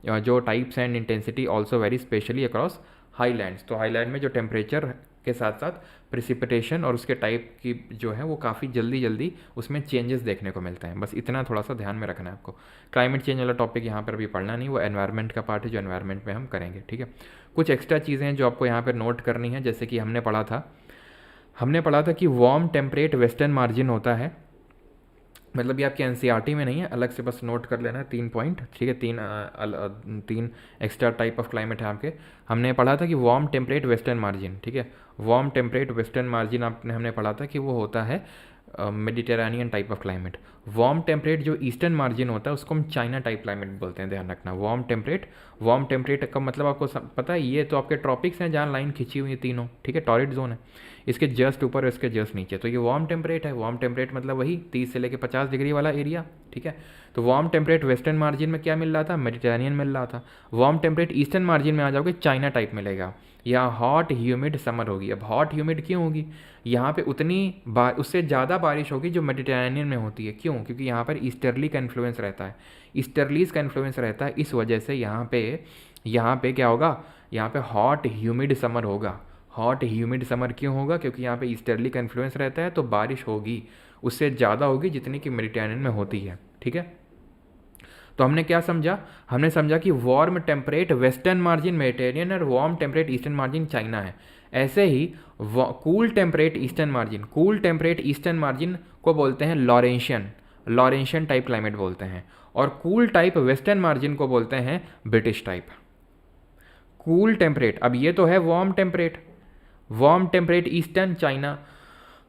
जो types and intensity also very specially across highlands, तो हाईलैंड में जो टेम्परेचर के साथ साथ प्रेसिपिटेशन और उसके टाइप की जो है वो काफ़ी जल्दी उसमें चेंजेस देखने को मिलते हैं। बस इतना थोड़ा सा ध्यान में रखना है आपको। क्लाइमेट चेंज वाला टॉपिक यहाँ पर भी पढ़ना नहीं, वो एनवायरनमेंट का पार्ट है, जो एनवायरनमेंट में हम करेंगे, ठीक है। कुछ एक्स्ट्रा चीज़ें हैं जो आपको यहाँ पर नोट करनी है, जैसे कि हमने पढ़ा था कि वार्म टेम्परेट वेस्टर्न मार्जिन होता है, मतलब ये आपके एनसीईआरटी में नहीं है, अलग से बस नोट कर लेना है 3 पॉइंट, ठीक है। तीन एक्स्ट्रा टाइप ऑफ क्लाइमेट है आपके। हमने पढ़ा था कि वार्म टेम्परेट वेस्टर्न मार्जिन, ठीक है, वार्म टेम्परेट वेस्टर्न मार्जिन हमने पढ़ा था कि वो होता है Mediterranean type of climate. Warm temperate जो ईस्टर्न मार्जिन होता है उसको हम चाइना टाइप क्लाइमेट बोलते हैं, ध्यान रखना। वार्म टेम्परेट का मतलब आपको पता है, ये तो आपके ट्रॉपिक्स हैं जहाँ लाइन खिंची हुई है तीनों, ठीक है, टॉरिड जोन है, इसके जस्ट ऊपर और इसके जस्ट नीचे, तो ये वार्म टेम्परेट है। वार्म टेम्परेट मतलब वही 30 से लेकर 50 डिग्री वाला एरिया, ठीक है। तो वार्म टेम्परेट वेस्टर्न मार्जिन में क्या मिल रहा था, मेडिटेरेनियन मिल रहा था। वार्म टेम्परेट ईस्टर्न मार्जिन में आ जाओगे, चाइना टाइप मिलेगा। यहाँ हॉट ह्यूमिड समर होगी। अब हॉट ह्यूमिड क्यों होगी, यहाँ पे उससे ज़्यादा बारिश होगी जो मेडिटेरेनियन में होती है। क्यों, क्योंकि यहाँ पर ईस्टर्ली का इन्फ्लुएंस रहता है, ईस्टर्लीज का इन्फ्लुएंस रहता है, इस वजह से यहाँ पे क्या होगा, यहाँ पे हॉट ह्यूमिड समर होगा। हॉट ह्यूमिड समर क्यों होगा, क्योंकि यहाँ पे ईस्टर्ली का इन्फ्लुएंस रहता है, तो बारिश होगी उससे ज़्यादा होगी जितनी कि मेडिटेरेनियन में होती है, ठीक है। तो हमने क्या समझा, हमने समझा कि warm temperate western margin Mediterranean और warm temperate eastern margin China है। ऐसे ही कूल टेम्परेट ईस्टर्न मार्जिन को बोलते हैं लॉरेंशियन टाइप क्लाइमेट बोलते हैं, और कूल टाइप वेस्टर्न मार्जिन को बोलते हैं ब्रिटिश टाइप। कूल टेम्परेट, अब ये तो है warm temperate eastern China,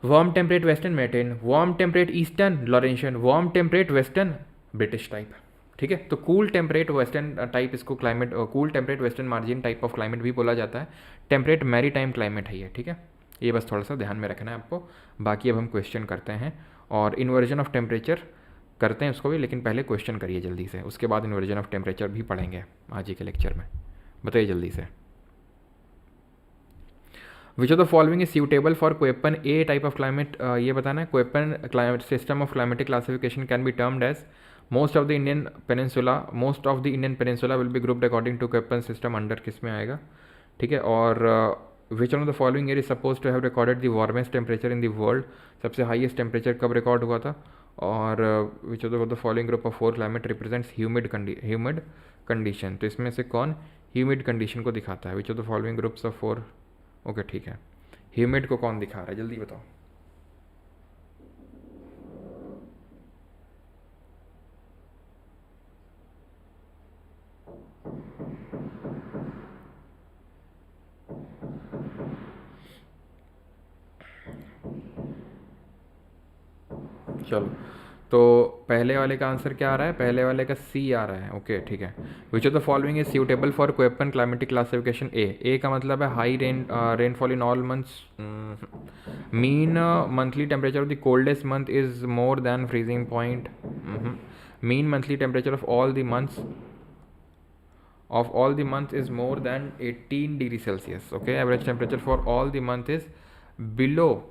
warm temperate western Mediterranean, warm temperate eastern Laurentian, warm temperate western British type, ठीक है। तो कूल टेम्परेट वेस्टर्न टाइप इसको climate, cool temperate western margin type of climate भी बोला जाता है। टेम्परेट मैरी टाइम क्लाइमेट है ये, ठीक है। ये बस थोड़ा सा ध्यान में रखना है आपको। बाकी अब हम क्वेश्चन करते हैं और इन्वर्जन ऑफ टेम्परेचर करते हैं उसको भी, लेकिन पहले क्वेश्चन करिए जल्दी से, उसके बाद इन्वर्जन ऑफ टेम्परेचर भी पढ़ेंगे आज ही के लेक्चर में। बताइए जल्दी से। Which of the following is suitable for Koeppen A type of climate, ये बताना है। Koeppen climate system of climatic classification can be termed as most of the Indian peninsula will be grouped according to Koeppen system under किस में आएगा, ठीक है। और which of the following year is suppose to have recorded the warmest temperature in the world, सबसे हाईएस्ट टेम्परेचर कब रिकॉर्ड हुआ था। और which of the following group of 4 climate represents humid condition, तो इसमें से कौन ह्यूमिड कंडीशन को दिखाता है। Which of the following groups of 4, okay ठीक है, ह्यूमिड को कौन दिखा रहा है जल्दी बताओ। चलो, तो पहले वाले का आंसर क्या आ रहा है, पहले वाले का सी आ रहा है, ओके ठीक है। Which of the following is suitable for Koeppen climatic classification A का मतलब है high rainfall in all months, mean monthly temperature of the coldest month is more than freezing point, mean monthly temperature of all the months is more than 18 degree Celsius, okay. Average temperature for all the month is below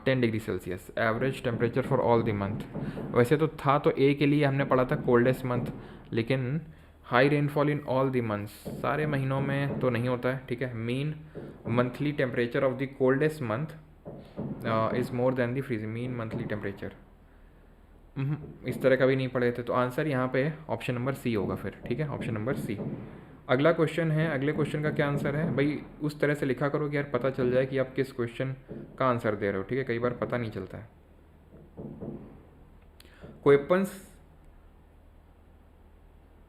10 degree Celsius, average temperature for all the month. वैसे तो था, तो ए के लिए हमने पढ़ा था कोल्डेस्ट मंथ, लेकिन high rainfall in all the months, सारे महीनों में तो नहीं होता है, ठीक है। Mean monthly temperature of the coldest month is more than the freezing mean monthly temperature, इस तरह का भी नहीं पढ़े थे। तो आंसर यहाँ पे ऑप्शन नंबर सी होगा फिर, ठीक है, ऑप्शन नंबर सी। अगला क्वेश्चन है, अगले क्वेश्चन का क्या आंसर है भाई, उस तरह से लिखा करो कि यार पता चल जाए कि आप किस क्वेश्चन का आंसर दे रहे हो, ठीक है, कई बार पता नहीं चलता है। Koeppen's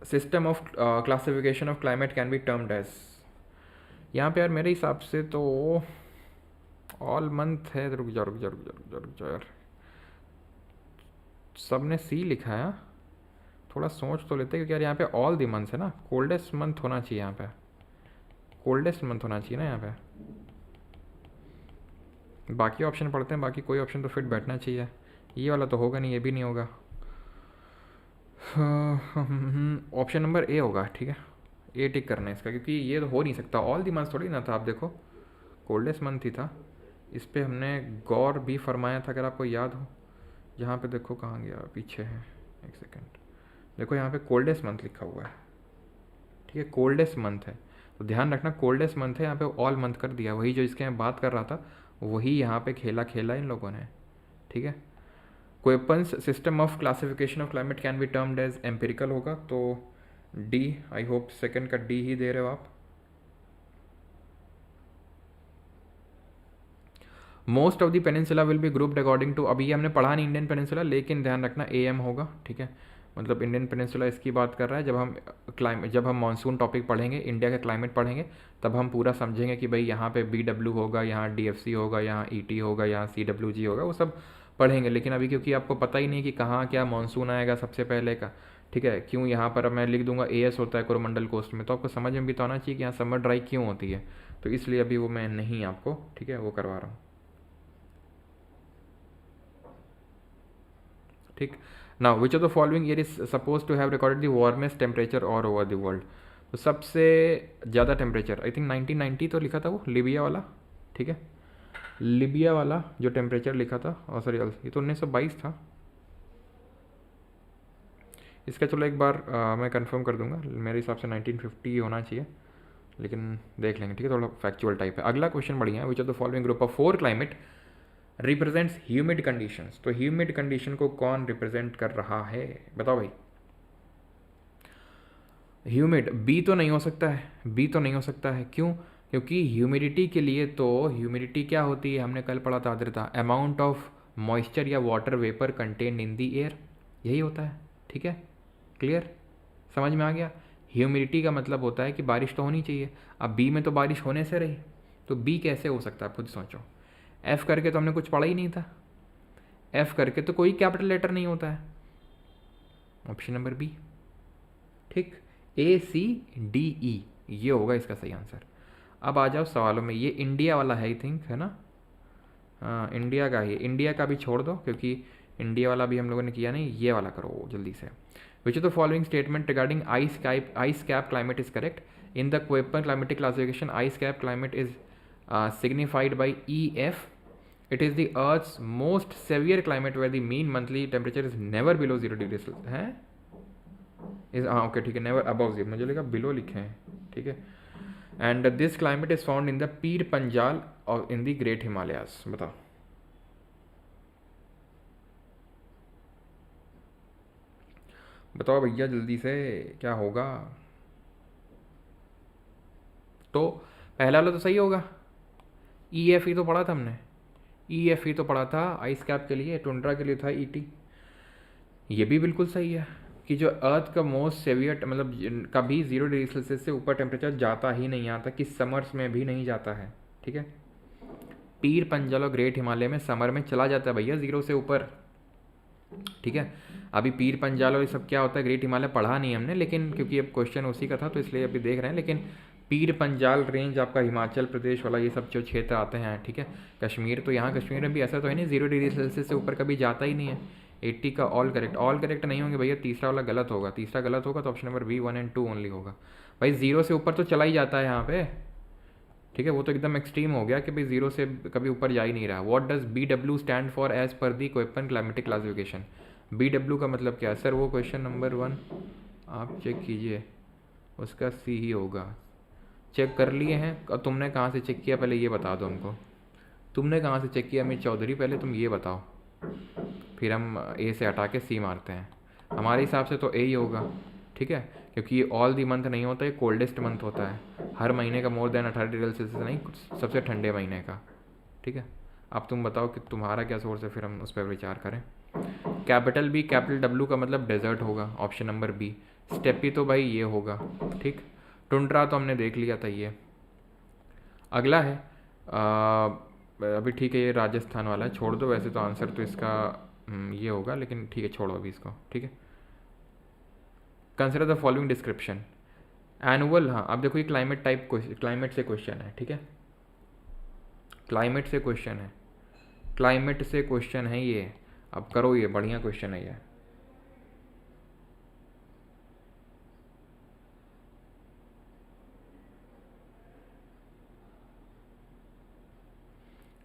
system of classification of climate can be termed as, यहाँ पे यार मेरे हिसाब से तो ऑल मंथ है, रुक जाओ यार, सब ने सी लिखा है, थोड़ा सोच तो लेते हैं, क्योंकि यार यहाँ पे ऑल दी मंथ्स है ना, कोल्डेस्ट मंथ होना चाहिए, यहाँ पे कोल्डेस्ट मंथ होना चाहिए ना यहाँ पे। बाकी ऑप्शन पढ़ते हैं, बाकी कोई ऑप्शन तो फिट बैठना चाहिए, ये वाला तो होगा नहीं, ये भी नहीं होगा, ऑप्शन नंबर ए होगा, ठीक है, ए टिक करना है इसका, क्योंकि ये तो हो नहीं सकता, ऑल दी मंथ थोड़ी ना था। आप देखो कोल्डेस्ट मंथ ही था, इस पर हमने गौर भी फरमाया था, अगर आपको याद हो। यहाँ पे देखो कहाँ गया, पीछे है, एक सेकेंड, देखो यहाँ पे कोल्डेस्ट मंथ लिखा हुआ है, ठीक है, कोल्डेस्ट मंथ है, तो ध्यान रखना कोल्डेस्ट मंथ है, यहाँ पे ऑल मंथ कर दिया, वही जो इसके मैं बात कर रहा था वही यहाँ पे खेला इन लोगों ने, ठीक है। Koeppen's system of classification of climate can be termed as empirical होगा, तो डी, आई होप सेकंड का डी ही दे रहे हो आप। Most of the peninsula will be grouped according to, अभी हमने पढ़ा नहीं इंडियन पेनिनसुला, लेकिन ध्यान रखना AM होगा, ठीक है, मतलब इंडियन पेनिनसुला इसकी बात कर रहा है। जब हम मानसून टॉपिक पढ़ेंगे, इंडिया का क्लाइमेट पढ़ेंगे, तब हम पूरा समझेंगे कि भाई यहाँ पे BW होगा, यहाँ DFC होगा, यहाँ ET होगा, यहाँ CWG होगा, वो सब पढ़ेंगे। लेकिन अभी क्योंकि आपको पता ही नहीं कि कहाँ क्या मानसून आएगा सबसे पहले का, ठीक है, क्यों यहाँ पर मैं लिख दूंगा AS होता है कोरोमंडल कोस्ट में, तो आपको समझ में भी तो आना चाहिए कि यहाँ समर ड्राई क्यों होती है, तो इसलिए अभी वो मैं नहीं आपको, ठीक है, वो करवा रहा हूँ, ठीक। Now which of the following year is suppose to have recorded the warmest temperature all over the world, तो सबसे ज़्यादा टेम्परेचर आई थिंक 1990 तो लिखा था वो लीबिया वाला, ठीक है, लीबिया वाला जो टेम्परेचर लिखा था, और सॉरी ये तो 1922 था इसका, चलो एक बार मैं कंफर्म कर दूंगा, मेरे हिसाब से 1950 होना चाहिए, लेकिन देख लेंगे, ठीक है, थोड़ा फैक्चुअल टाइप है। अगला क्वेश्चन बढ़िया है, which of the following group of 4 climate represents humid conditions, तो ह्यूमिड कंडीशन को कौन रिप्रेजेंट कर रहा है, बताओ भाई। ह्यूमिड बी तो नहीं हो सकता है, बी तो नहीं हो सकता है, क्यों, क्योंकि ह्यूमिडिटी के लिए तो ह्यूमिडिटी क्या होती है, हमने कल पढ़ा था आर्द्रता, अमाउंट ऑफ मॉइस्चर या water vapour contained in the air, यही होता है, ठीक है, क्लियर, समझ में आ गया। ह्यूमिडिटी का मतलब होता है कि बारिश तो होनी चाहिए, अब बी में तो बारिश होने से रही, तो बी कैसे हो सकता है, खुद सोचो। एफ करके तो हमने कुछ पढ़ा ही नहीं था, एफ करके तो कोई कैपिटल लेटर नहीं होता है, ऑप्शन नंबर बी। ठीक, ACDE ये होगा इसका सही आंसर। अब आ जाओ सवालों में, ये इंडिया वाला है आई थिंक, है ना? हाँ इंडिया का ही, इंडिया का भी छोड़ दो क्योंकि इंडिया वाला भी हम लोगों ने किया नहीं, ये वाला करो जल्दी से। Which of the following statement regarding ice cap climate is correct? In the Koeppen climatic classification ice cap climate is signified by EF. It is the Earth's most severe climate where the mean monthly temperature is never below 0 degree Celsius है। इज हाँ ओके ठीक है, नेवर अबव जीरो, मुझे लगा बिलो लिखे हैं, ठीक है। And this climate is found in the Pir Panjal और इन द ग्रेट हिमालयास। बताओ बताओ भैया जल्दी से, क्या होगा? तो पहला वाला तो सही होगा, EFE तो पढ़ा था हमने, EFE तो पढ़ा था आइस कैप के लिए, टुंड्रा के लिए था ET। ये भी बिल्कुल सही है कि जो अर्थ का मोस्ट सेवियर मतलब कभी 0 डिग्री सेल्सियस से ऊपर टेम्परेचर जाता ही नहीं आता, कि समर्स में भी नहीं जाता है, ठीक है। पीर पंजाल और ग्रेट हिमालय में समर में चला जाता है भैया 0 से ऊपर, ठीक है। अभी पीर पंजाल और ये सब क्या होता है, ग्रेट हिमालय पढ़ा नहीं हमने, लेकिन क्योंकि अब क्वेश्चन उसी का था तो इसलिए अभी देख रहे हैं। लेकिन पीर पंजाल रेंज आपका हिमाचल प्रदेश वाला ये सब जो क्षेत्र आते हैं, ठीक है। कश्मीर तो यहाँ कश्मीर में भी ऐसा तो है नहीं 0 डिग्री सेल्सियस से ऊपर कभी जाता ही नहीं है। 80 का ऑल करेक्ट नहीं होंगे भैया, तीसरा वाला गलत होगा, तीसरा गलत होगा तो ऑप्शन नंबर बी 1 और 2 ओनली होगा। भाई 0 से ऊपर तो चला ही जाता है यहाँ पे, ठीक है। वो तो एकदम एक्सट्रीम हो गया कि भाई 0 से कभी ऊपर जा ही नहीं रहा। What does BW stand for as per the Koppen climatic classification? BW का मतलब क्या है सर? वो क्वेश्चन नंबर 1 आप चेक कीजिए, उसका सी ही होगा। चेक कर लिए हैं? और तुमने कहाँ से चेक किया पहले ये बता दो हमको, तुमने कहाँ से चेक किया अमित चौधरी, पहले तुम ये बताओ, फिर हम ए से हटा के सी मारते हैं। हमारे हिसाब से तो ए ही होगा, ठीक है, क्योंकि ये ऑल दी मंथ नहीं होता, ये कोल्डेस्ट मंथ होता है, हर महीने का मोर देन 18 डिग्री सेल्सियस नहीं, सबसे ठंडे महीने का, ठीक है। अब तुम बताओ कि तुम्हारा क्या सोर्स है, फिर हम उस पर विचार करें। कैपिटल B कैपिटल W का मतलब डेजर्ट होगा, ऑप्शन नंबर बी। स्टेपी तो भाई ये होगा, ठीक। टुंड्रा तो हमने देख लिया था ये। अगला है अभी ठीक है, ये राजस्थान वाला है, छोड़ दो, वैसे तो आंसर तो इसका ये होगा, लेकिन ठीक है छोड़ो अभी इसको, ठीक है। Consider the following description annual. हाँ अब देखो ये क्लाइमेट टाइप क्लाइमेट से क्वेश्चन है, ठीक है, क्लाइमेट से क्वेश्चन है, क्लाइमेट से क्वेश्चन है ये। अब करो, ये बढ़िया क्वेश्चन है ये।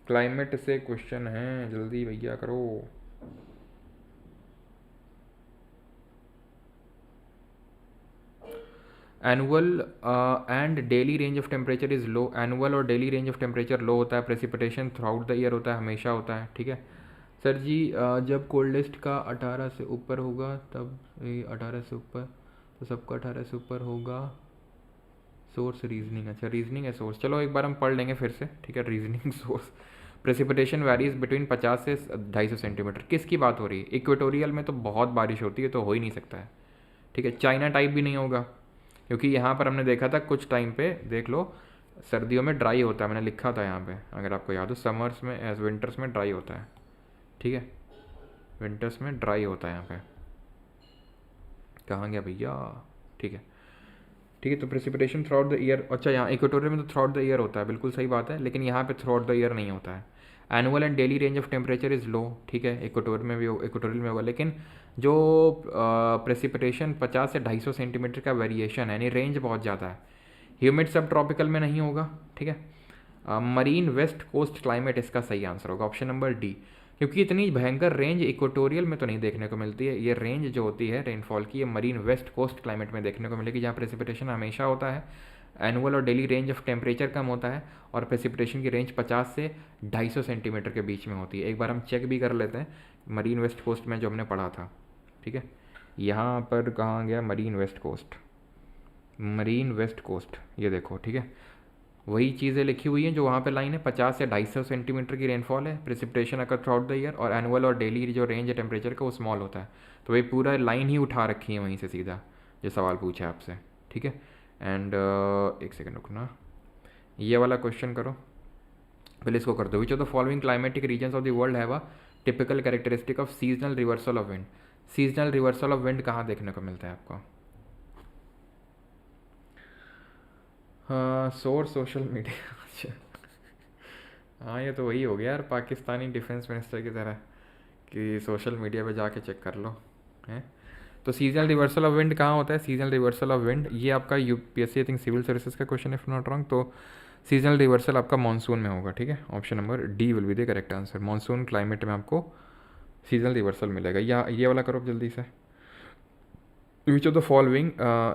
क्लाइमेट से क्वेश्चन है, जल्दी भैया करो। Annual and daily range of temperature is low. Annual और daily range of temperature low होता है, precipitation throughout the year होता है, हमेशा होता है, ठीक है। सर जी जब कोल्डेस्ट का 18 से ऊपर होगा तब 18 से ऊपर, तो सबका 18 से ऊपर होगा। सोर्स रीजनिंग, अच्छा रीजनिंग है सोर्स, चलो एक बार हम पढ़ लेंगे फिर से, ठीक है। Reasoning source, precipitation varies between 50 से 250 सेंटीमीटर। किसकी बात हो रही है? इक्वेटोरियल में तो बहुत बारिश होती है, तो हो ही नहीं सकता है, ठीक है। चाइना टाइप भी नहीं होगा, क्योंकि यहाँ पर हमने देखा था कुछ टाइम पे, देख लो सर्दियों में ड्राई होता है, मैंने लिखा था यहाँ पे अगर आपको याद हो, समर्स में एज विंटर्स में ड्राई होता है, ठीक है, विंटर्स में ड्राई होता है यहाँ पे। कहाँ गया भैया? ठीक है ठीक है। तो precipitation throughout the year, अच्छा यहाँ इक्वेटोरियल में तो थ्रू आउट द ईयर होता है, बिल्कुल सही बात है, लेकिन यहाँ पे थ्रू आउट द ईयर नहीं होता है। Annual and daily range of temperature is लो, ठीक है, इक्वेटोरियल में भी इक्वेटोरियल में होगा, लेकिन जो प्रेसिपिटेशन 50 से 250 सेंटीमीटर का वेरिएशन है, यानी रेंज बहुत ज़्यादा है। ह्यूमिड सब ट्रॉपिकल में नहीं होगा, ठीक है। मरीन वेस्ट कोस्ट क्लाइमेट इसका सही आंसर होगा, ऑप्शन नंबर डी, क्योंकि इतनी भयंकर रेंज इक्वेटोरियल में तो नहीं देखने को मिलती है। ये रेंज जो होती है रेनफॉल की, ये मरीन वेस्ट कोस्ट क्लाइमेट में देखने को मिलेगी, जहाँ प्रेसिपिटेशन हमेशा होता है, एनुअल और डेली रेंज ऑफ टेम्परेचर कम होता है, और प्रेसिपिटेशन की रेंज 50 से 250 सेंटीमीटर के बीच में होती है। एक बार हम चेक भी कर लेते हैं मरीन वेस्ट कोस्ट में जो हमने पढ़ा था, ठीक है। यहाँ पर कहाँ गया marine west coast, marine west coast, ये देखो, ठीक है, वही चीज़ें लिखी हुई हैं जो वहाँ पे लाइन है। 50 से 250 सेंटीमीटर की रेनफॉल है, precipitation occur through out the year, और एनुअल और डेली जो रेंज है टेम्परेचर का वो स्मॉल होता है। तो वही पूरा लाइन ही उठा रखी है वहीं से सीधा, जो सवाल पूछा है आपसे, ठीक है। एंड एक सेकेंड रुकना, ये वाला क्वेश्चन करो पहले, इसको कर दो। Which of the following climatic regions of the world have a typical characteristic of seasonal reversal of wind? Seasonal reversal of wind कहाँ देखने को मिलता है आपको? हाँ, सोर्स सोशल मीडिया। अच्छा, हाँ ये तो वही हो गया यार, पाकिस्तानी डिफेंस मिनिस्टर की तरह कि सोशल मीडिया पे जाके चेक कर लो हैं। तो सीजनल रिवर्सल ऑफ विंड कहाँ होता है? सीजनल रिवर्सल ऑफ विंड ये आपका UPSC I think civil services का क्वेश्चन है इफ नॉट रॉन्ग। तो सीजनल रिवर्सल आपका मानसून में होगा, ठीक है। Option number D will be the correct answer. Monsoon climate में आपको सीजनल रिवर्सल मिलेगा। या ये वाला करो जल्दी से। Which of the following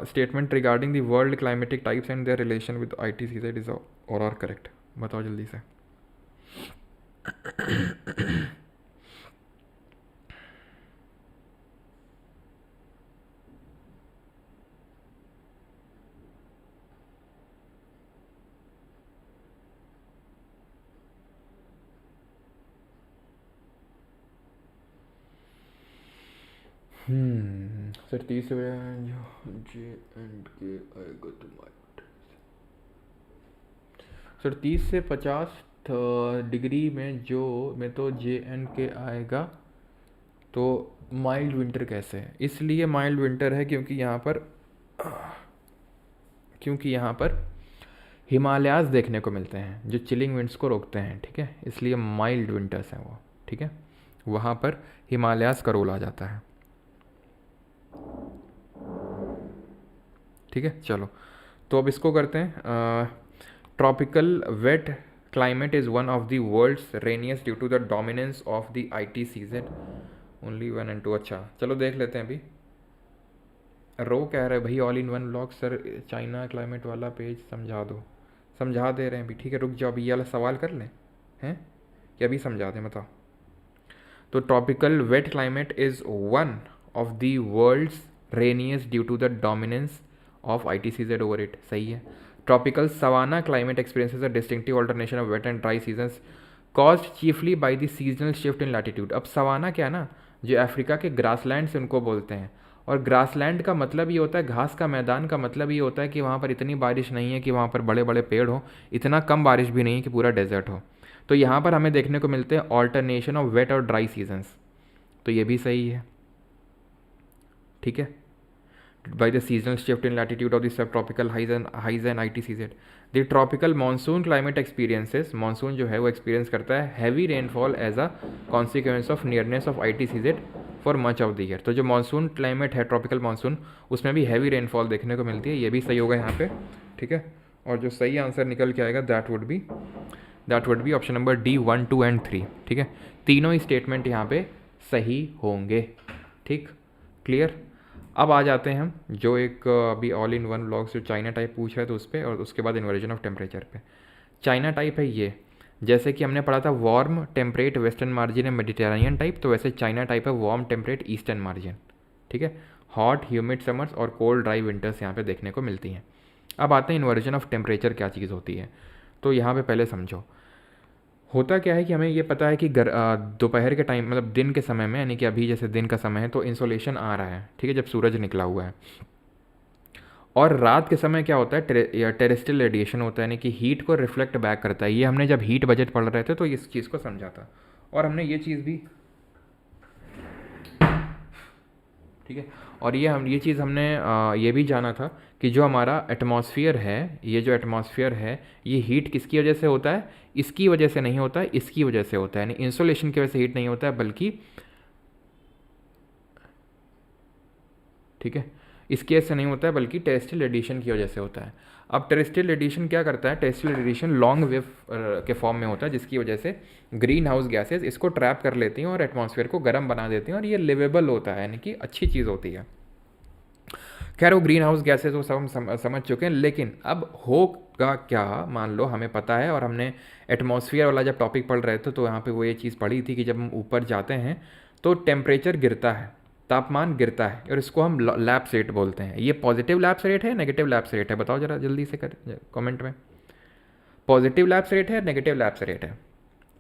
statement regarding the world climatic types and there relation with IT CZ is और आर करेक्ट? बताओ जल्दी से। सर 30 से जो J&K आएगा तुम्हारा। सर 30 से 50 डिग्री में जो में तो J&K आएगा, तो माइल्ड विंटर कैसे है? इसलिए माइल्ड विंटर है क्योंकि यहाँ पर हिमालयाज़ देखने को मिलते हैं जो चिलिंग विंड्स को रोकते हैं, ठीक है। इसलिए माइल्ड विंटर्स हैं वो, ठीक है। वहाँ पर हिमालयाज़ का रोल आ जाता है, ठीक है। चलो तो अब इसको करते हैं। Tropical wet climate is one of the world's rainiest due to the dominance of the IT season only 1 and 2। अच्छा चलो देख लेते हैं अभी। रो कह रहे हैं भाई all in one blog sir China climate वाला पेज समझा दो। समझा दे रहे हैं अभी, ठीक है। रुक जाओ अभी ये वाला सवाल कर लें हैं कि अभी समझा दें, बताओ। तो tropical wet climate is one of the world's rainiest due to the dominance of IT season over it, सही है। Tropical savanna climate experiences a distinctive alternation of wet and dry seasons caused chiefly by the seasonal shift in latitude. अब सवाना क्या है ना, जो अफ्रीका के ग्रासलैंड से उनको बोलते हैं, और ग्रासलैंड का मतलब ये होता है घास का मैदान, का मतलब ये होता है कि वहाँ पर इतनी बारिश नहीं है कि वहाँ पर बड़े बड़े पेड़ हो, इतना कम बारिश भी नहीं है कि पूरा डेजर्ट हो। तो यहाँ पर हमें देखने को मिलते हैं ऑल्टरनेशन ऑफ वेट और ड्राई सीजन्स, तो ये भी सही है, ठीक है। By the seasonal shift in latitude of the subtropical highs and IT CZ, the tropical monsoon climate experiences, monsoon जो है वो एक्सपीरियंस करता है heavy rainfall as a consequence of nearness of IT CZ for much of the year. तो जो मानसून क्लाइमेट है ट्रॉपिकल मानसून, उसमें भी हैवी रेनफॉल देखने को मिलती है, ये भी सही होगा यहाँ पे, ठीक है। और जो सही आंसर निकल के आएगा that would be option number D 1, 2 and 3, ठीक है। तीनों ही स्टेटमेंट यहाँ पे सही होंगे, ठीक, क्लियर। अब आ जाते हैं हम जो एक अभी ऑल इन वन ब्लॉग जो चाइना टाइप पूछ रहा है तो उस पर, और उसके बाद इन्वर्जन ऑफ टेम्परेचर पे। चाइना टाइप है ये, जैसे कि हमने पढ़ा था वार्म टेम्परेट वेस्टर्न मार्जिन है मेडिटेरेनियन टाइप, तो वैसे चाइना टाइप है वार्म टेम्परेट ईस्टर्न मार्जिन, ठीक है। हॉट ह्यूमिड समर्स और कोल्ड ड्राई विंटर्स यहाँ पे देखने को मिलती हैं। अब आते हैं इन्वर्जन ऑफ टेम्परेचर क्या चीज़ होती है। तो यहाँ पे पहले समझो होता क्या है कि हमें ये पता है कि दोपहर के टाइम मतलब दिन के समय में, यानी कि अभी जैसे दिन का समय है तो इंसोलेशन आ रहा है, ठीक है, जब सूरज निकला हुआ है। और रात के समय क्या होता है, टेरेस्ट्रियल रेडिएशन होता है, यानी कि हीट को रिफ्लेक्ट बैक करता है। ये हमने जब हीट बजट पढ़ रहे थे तो इस चीज़ को समझा था, और हमने ये चीज़ भी, ठीक है। और ये चीज़ हमने ये भी जाना था कि जो हमारा एटमॉस्फेयर है, ये जो एटमॉस्फेयर है, ये हीट किसकी वजह से होता है? इसकी वजह से नहीं होता है, इसकी वजह से होता है। यानी इंसोलेशन की वजह से हीट नहीं होता है, बल्कि, ठीक है, इसकी वजह से नहीं होता है बल्कि टेरेस्ट्रियल रेडिएशन की वजह से होता है। अब टेरेस्ट्रियल रेडिएशन क्या करता है? टेरेस्ट्रियल रेडिएशन लॉन्ग वेव के फॉर्म में होता है, जिसकी वजह से ग्रीन हाउस गैसेज इसको ट्रैप कर लेती हैं और एटमॉस्फेयर को गर्म बना देती हैं, और ये लिवेबल होता है, यानी कि अच्छी चीज़ होती है। खैर वो ग्रीन हाउस गैसेज वो सब हम समझ चुके हैं, लेकिन अब होगा क्या, मान लो हमें पता है, और हमने एटमॉस्फेयर वाला जब टॉपिक पढ़ रहे थे तो यहाँ पे वो ये चीज़ पढ़ी थी कि जब हम ऊपर जाते हैं तो टेम्परेचर गिरता है, तापमान गिरता है, और इसको हम लैप्स रेट बोलते हैं। ये पॉजिटिव लैप्स रेट है, नेगेटिव लैप्स रेट है? बताओ जरा जल्दी से कर कमेंट में। पॉजिटिव लैप्स रेट है, नेगेटिव लैप्स रेट है?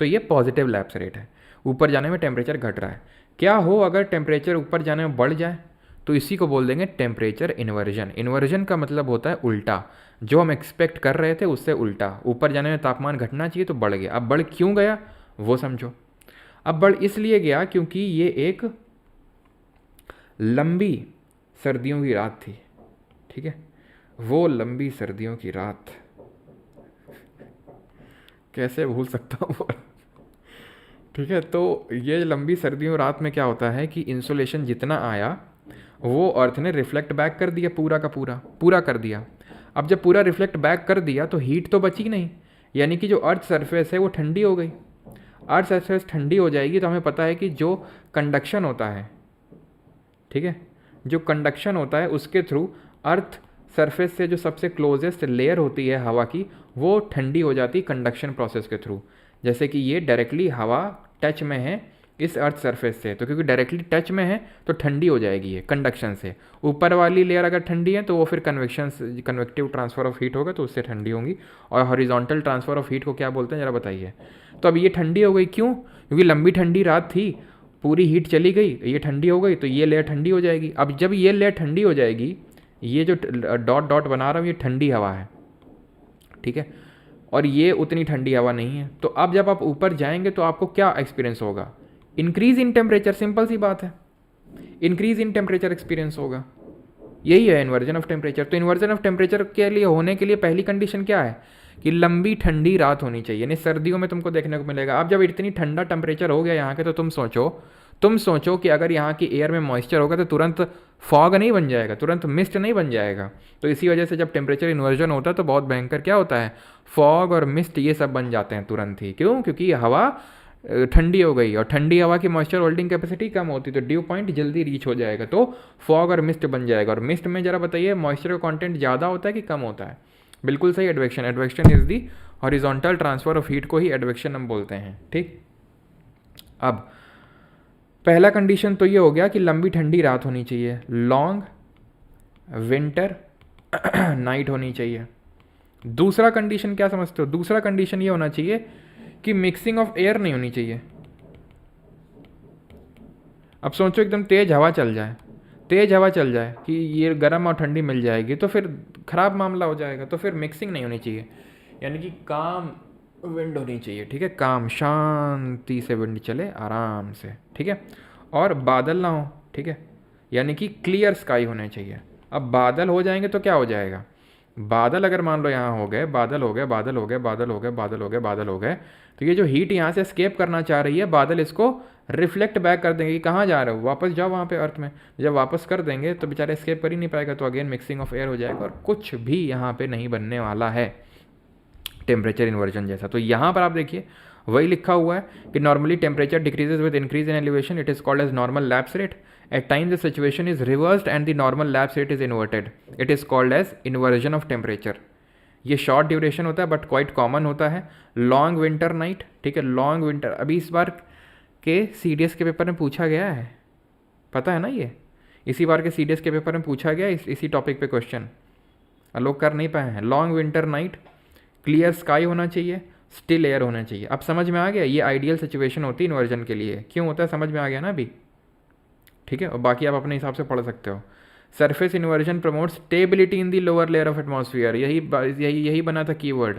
तो ये पॉजिटिव लैप्स रेट है, ऊपर जाने में टेम्परेचर घट रहा है। क्या हो अगर टेम्परेचर ऊपर जाने में बढ़ जाए? तो इसी को बोल देंगे टेम्परेचर इन्वर्जन। इन्वर्जन का मतलब होता है उल्टा, जो हम एक्सपेक्ट कर रहे थे उससे उल्टा। ऊपर जाने में तापमान घटना चाहिए तो बढ़ गया। अब बढ़ क्यों गया वो समझो। अब बढ़ इसलिए गया क्योंकि ये एक लंबी सर्दियों की रात थी, ठीक है, वो लंबी सर्दियों की रात, कैसे भूल सकता हूँ ठीक है। तो ये लंबी सर्दियों रात में क्या होता है कि इंसोलेशन जितना आया वो अर्थ ने रिफ्लेक्ट बैक कर दिया, पूरा का पूरा पूरा कर दिया। अब जब पूरा रिफ्लेक्ट बैक कर दिया तो हीट तो बची नहीं, यानी कि जो अर्थ सरफेस है वो ठंडी हो गई। अर्थ सरफेस ठंडी हो जाएगी तो हमें पता है कि जो कंडक्शन होता है, ठीक है, जो कंडक्शन होता है उसके थ्रू अर्थ सरफेस से जो सबसे क्लोजेस्ट लेयर होती है हवा की, वो ठंडी हो जाती है कंडक्शन प्रोसेस के थ्रू। जैसे कि ये डायरेक्टली हवा टच में है इस अर्थ सरफेस से, तो क्योंकि डायरेक्टली टच में है तो ठंडी हो जाएगी ये कंडक्शन से। ऊपर वाली लेयर अगर ठंडी है तो वो फिर convection convective transfer of heat होगा तो उससे ठंडी होंगी। और हॉरिजॉन्टल ट्रांसफर ऑफ हीट को क्या बोलते हैं ज़रा बताइए। तो अब ये ठंडी हो गई, क्यों? क्योंकि लंबी ठंडी रात थी, पूरी हीट चली गई, ये ठंडी हो गई तो ये लेयर ठंडी हो जाएगी। अब जब ये लेयर ठंडी हो जाएगी, ये जो डॉट डॉट बना रहा हूँ ये ठंडी हवा है, ठीक है, और ये उतनी ठंडी हवा नहीं है। तो अब जब आप ऊपर जाएंगे तो आपको क्या एक्सपीरियंस होगा? इंक्रीज इन टेम्परेचर, सिंपल सी बात है, इंक्रीज इन टेम्परेचर एक्सपीरियंस होगा। यही है इन्वर्जन ऑफ टेम्परेचर। तो इन्वर्जन ऑफ टेम्परेचर के लिए होने के लिए पहली कंडीशन क्या है कि लंबी ठंडी रात होनी चाहिए, यानी सर्दियों में तुमको देखने को मिलेगा। अब जब इतनी ठंडा टेम्परेचर हो गया यहाँ के, तो तुम सोचो कि अगर यहाँ की एयर में मॉइस्चर होगा तो तुरंत फॉग नहीं बन जाएगा, तुरंत मिस्ट नहीं बन जाएगा। तो इसी वजह से जब टेम्परेचर इन्वर्जन होता है तो बहुत भयंकर क्या होता है, फॉग और मिस्ट ये सब बन जाते हैं तुरंत ही। क्यों? क्योंकि हवा ठंडी हो गई, और ठंडी हवा की मॉइस्चर होल्डिंग कैपेसिटी कम होती है तो ड्यू पॉइंट जल्दी रीच हो जाएगा, तो फॉग और मिस्ट बन जाएगा। और मिस्ट में जरा बताइए मॉइस्चर का कंटेंट ज़्यादा होता है कि कम होता है? बिल्कुल सही, advection. Advection is the horizontal transfer of heat को ही एडवेक्शन हम बोलते हैं, ठीक। अब पहला कंडीशन तो ये हो गया कि लंबी ठंडी रात होनी चाहिए, लॉन्ग विंटर नाइट होनी चाहिए। दूसरा कंडीशन क्या समझते हो? दूसरा कंडीशन ये होना चाहिए कि मिक्सिंग ऑफ एयर नहीं होनी चाहिए। अब सोचो एकदम तेज हवा चल जाए, तेज हवा चल जाए कि ये गर्म और ठंडी मिल जाएगी तो फिर खराब मामला हो जाएगा। तो फिर मिक्सिंग नहीं होनी चाहिए, यानी कि काम विंड होनी चाहिए, ठीक है, काम, शांति से विंड चले आराम से, ठीक है, और बादल ना हो, ठीक है, यानी कि क्लियर स्काई होने चाहिए। अब बादल हो जाएंगे तो क्या हो जाएगा? बादल अगर मान लो यहाँ हो गए, बादल हो गए, बादल हो गए, बादल हो गए, बादल हो गए, बादल हो गए, तो ये जो हीट यहाँ से स्केप करना चाह रही है, बादल इसको रिफ्लेक्ट बैक कर देंगे कि कहाँ जा रहे हो, वापस जाओ वहाँ पे अर्थ में। जब वापस कर देंगे तो बेचारा स्केप कर ही नहीं पाएगा, तो अगेन मिक्सिंग ऑफ एयर हो जाएगा और कुछ भी यहाँ पे नहीं बनने वाला है टेम्परेचर इन्वर्जन जैसा। तो यहाँ पर आप देखिए वही लिखा हुआ है कि normally temperature decreases with increase in elevation, it is called as normal lapse rate. At times the situation is reversed and the normal lapse rate is inverted. It is called as inversion of temperature. ये शॉर्ट ड्यूरेशन होता है बट क्वाइट कॉमन होता है। लॉन्ग विंटर नाइट, ठीक है, लॉन्ग विंटर अभी इस बार के CDS के पेपर में पूछा गया है, पता है ना, ये इसी बार के CDS के पेपर में पूछा गया इसी टॉपिक पे क्वेश्चन, लोग कर नहीं पाए हैं। Long winter night, clear sky होना चाहिए, स्टिल एयर होना चाहिए। अब समझ में आ गया, ये आइडियल सिचुएशन होती है इन्वर्जन के लिए। क्यों होता है समझ में आ गया ना अभी, ठीक है, और बाकी आप अपने हिसाब से पढ़ सकते हो। Surface inversion promote stability in the lower layer of atmosphere, यही बना था कीवर्ड।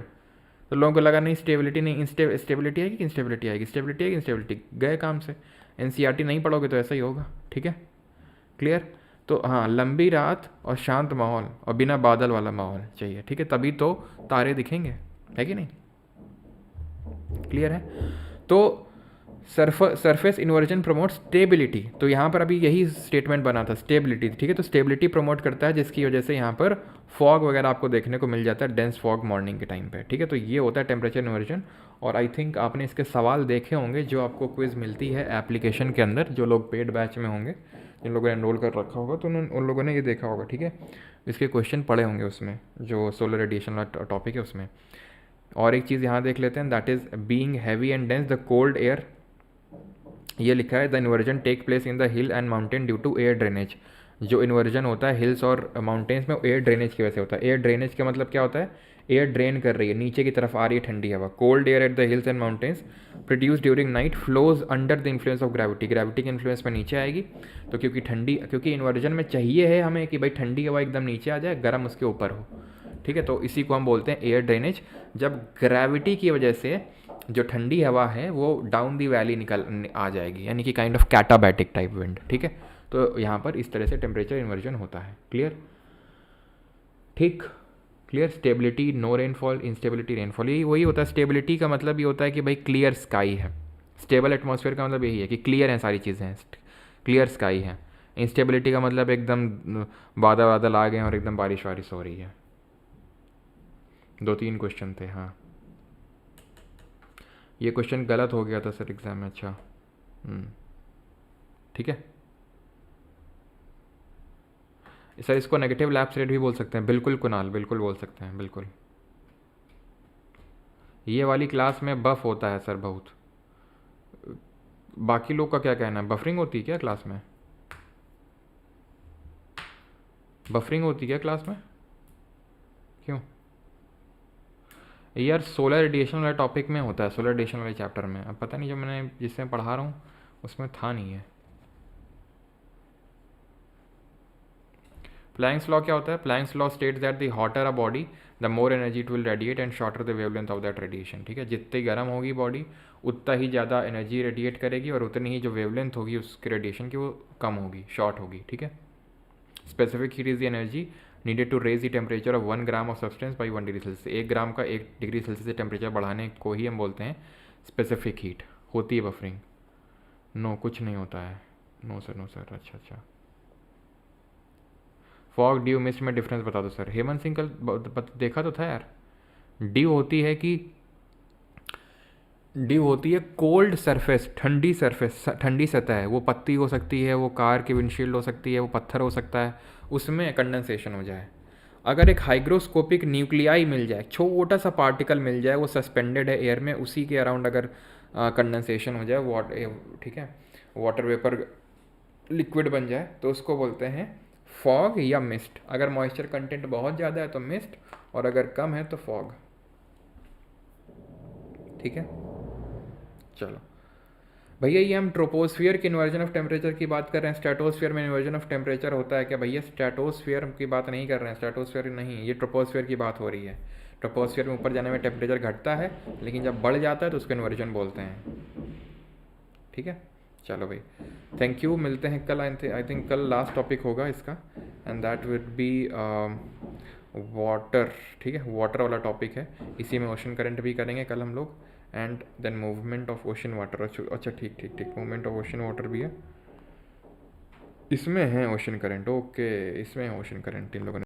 तो लोगों को लगा नहीं स्टेबिलिटी नहीं, स्टेबिलिटी आएगी कि इंस्टेबिलिटी आएगी, स्टेबिलिटी आएगी इंस्टेबिलिटी, गए काम से। NCERT नहीं पढ़ोगे तो ऐसा ही होगा, ठीक है, क्लियर। तो हाँ, लंबी रात और शांत माहौल और बिना बादल वाला माहौल चाहिए, ठीक है, तभी तो तारे दिखेंगे, है कि नहीं, क्लियर है। तो सरफेस इन्वर्जन प्रमोट स्टेबिलिटी, तो यहाँ पर अभी यही स्टेटमेंट बना था, स्टेबिलिटी, ठीक है। तो स्टेबिलिटी प्रमोट करता है जिसकी वजह से यहाँ पर फॉग वगैरह आपको देखने को मिल जाता है, डेंस फॉग मॉर्निंग के टाइम पे, ठीक है। तो ये होता है टेम्परेचर इन्वर्जन। और आई थिंक आपने इसके सवाल देखे होंगे जो आपको क्विज़ मिलती है एप्लीकेशन के अंदर, जो लोग पेड बैच में होंगे, जिन लोगों ने एनरोल कर रखा होगा तो उन लोगों ने ये देखा होगा, ठीक है, इसके क्वेश्चन पढ़े होंगे उसमें, जो सोलर रेडिएशन वाला टॉपिक है उसमें। और एक चीज़ यहाँ देख लेते हैं, that is being heavy and dense the cold air, ये लिखा है the inversion take place in the hill and mountain due to air drainage. जो इन्वर्जन होता है हिल्स और माउंटेन्स में, एयर ड्रेनेज की वजह से होता है। एयर ड्रेनेज का मतलब क्या होता है, एयर ड्रेन कर रही है, नीचे की तरफ आ रही है ठंडी हवा। Cold air at the hills and mountains produce during night flows under the influence of gravity, gravity के इन्फ्लुएंस में नीचे आएगी। तो क्योंकि इन्वर्जन में चाहिए है हमें कि भाई ठंडी हवा एकदम नीचे आ जाए, गर्म उसके ऊपर हो, ठीक है, तो इसी को हम बोलते हैं एयर ड्रेनेज। जब ग्रेविटी की वजह से जो ठंडी हवा है वो डाउन दी वैली निकल आ जाएगी, यानी कि काइंड ऑफ कैटाबैटिक टाइप विंड, ठीक है। तो यहाँ पर इस तरह से टेम्परेचर इन्वर्जन होता है। क्लियर? ठीक, clear. Stability, no rainfall, instability, rainfall, यही वही होता है। स्टेबिलिटी का मतलब ये होता है कि भाई क्लियर स्काई है। स्टेबल एटमॉस्फेयर का मतलब यही है कि क्लियर हैं सारी चीज़ें हैं, क्लियर स्काई है। इंस्टेबिलिटी का मतलब एकदम बादल बादल आ गए हैं और एकदम बारिश वारिश हो रही है। 2-3 क्वेश्चन थे। हाँ, ये क्वेश्चन गलत हो गया था सर एग्ज़ाम में। अच्छा, ठीक है सर, इसको नेगेटिव लैप्स रेट भी बोल सकते हैं। बिल्कुल कुणाल, बिल्कुल बोल सकते हैं, बिल्कुल। ये वाली क्लास में बफ होता है सर बहुत। बाकी लोग का क्या कहना है, बफरिंग होती है क्या क्लास में? बफरिंग होती है क्या क्लास में? क्यों यार? सोलर रेडिएशन वाले टॉपिक में होता है, सोलर रेडिएशन वाले चैप्टर में। अब पता नहीं, जो मैंने जिसमें पढ़ा रहा हूँ उसमें था नहीं है। प्लैंक्स लॉ क्या होता है? Planks law states that the hotter a body the more energy it will radiate and shorter the wavelength of that radiation. ठीक है, जितनी गर्म होगी बॉडी उतना ही ज़्यादा एनर्जी रेडिएट करेगी और उतनी ही जो वेवलेंथ होगी उसके रेडिएशन की वो कम होगी, शॉर्ट होगी। ठीक है, specific heat is the energy needed to raise the temperature of 1 gram of substance by 1 degree Celsius. 1 gram का 1 डिग्री सेल्सियस से टेम्परेचर बढ़ाने को ही हम बोलते हैं स्पेसिफिक हीट। होती है बफरिंग? नो, कुछ नहीं होता है। No sir, no sir. अच्छा अच्छा, फॉग, ड्यू, मिस्ट में डिफरेंस बता दो सर। हेमंत सिंह कल देखा तो था यार। ड्यू होती है कि ड्यू होती है कोल्ड सरफेस, ठंडी सरफेस, ठंडी सतह है। वो पत्ती हो सकती है, वो कार की विंडशील्ड हो सकती है, वो पत्थर हो सकता है, उसमें कंडेंसेशन हो जाए। अगर एक हाइग्रोस्कोपिक न्यूक्लियाई मिल जाए, छोटा सा पार्टिकल मिल जाए, वो सस्पेंडेड है एयर में, उसी के अराउंड अगर कंडेंसेशन हो जाए, ठीक है, वाटर वेपर लिक्विड बन जाए, तो उसको बोलते हैं फॉग या मिस्ट। अगर मॉइस्चर कंटेंट बहुत ज़्यादा है तो मिस्ट, और अगर कम है तो फॉग। ठीक है, चलो भैया, ये हम ट्रोपोस्फियर के इन्वर्जन ऑफ टेम्परेचर की बात कर रहे हैं। स्ट्रेटोस्फियर में इन्वर्जन ऑफ टेम्परेचर होता है क्या भैया? स्ट्रेटोस्फियर की बात नहीं कर रहे हैं, स्ट्रेटोस्फियर नहीं, ये ट्रोपोस्फियर की बात हो रही है। ट्रोपोस्फियर में ऊपर जाने में टेम्परेचर घटता है, लेकिन जब बढ़ जाता है तो उसको इन्वर्जन बोलते हैं। ठीक है, चलो भाई, थैंक यू। मिलते हैं कल। आई थिंक कल लास्ट टॉपिक होगा इसका, and that will be water. ठीक है, वाटर वाला टॉपिक है, इसी में ओशन करंट भी करेंगे कल हम लोग, and then movement of ocean water. अच्छा, ठीक ठीक ठीक, मूवमेंट ऑफ ओशन वाटर भी है इसमें, है ओशन करंट। ओके, इसमें है ओशन करंट इन लोगों ने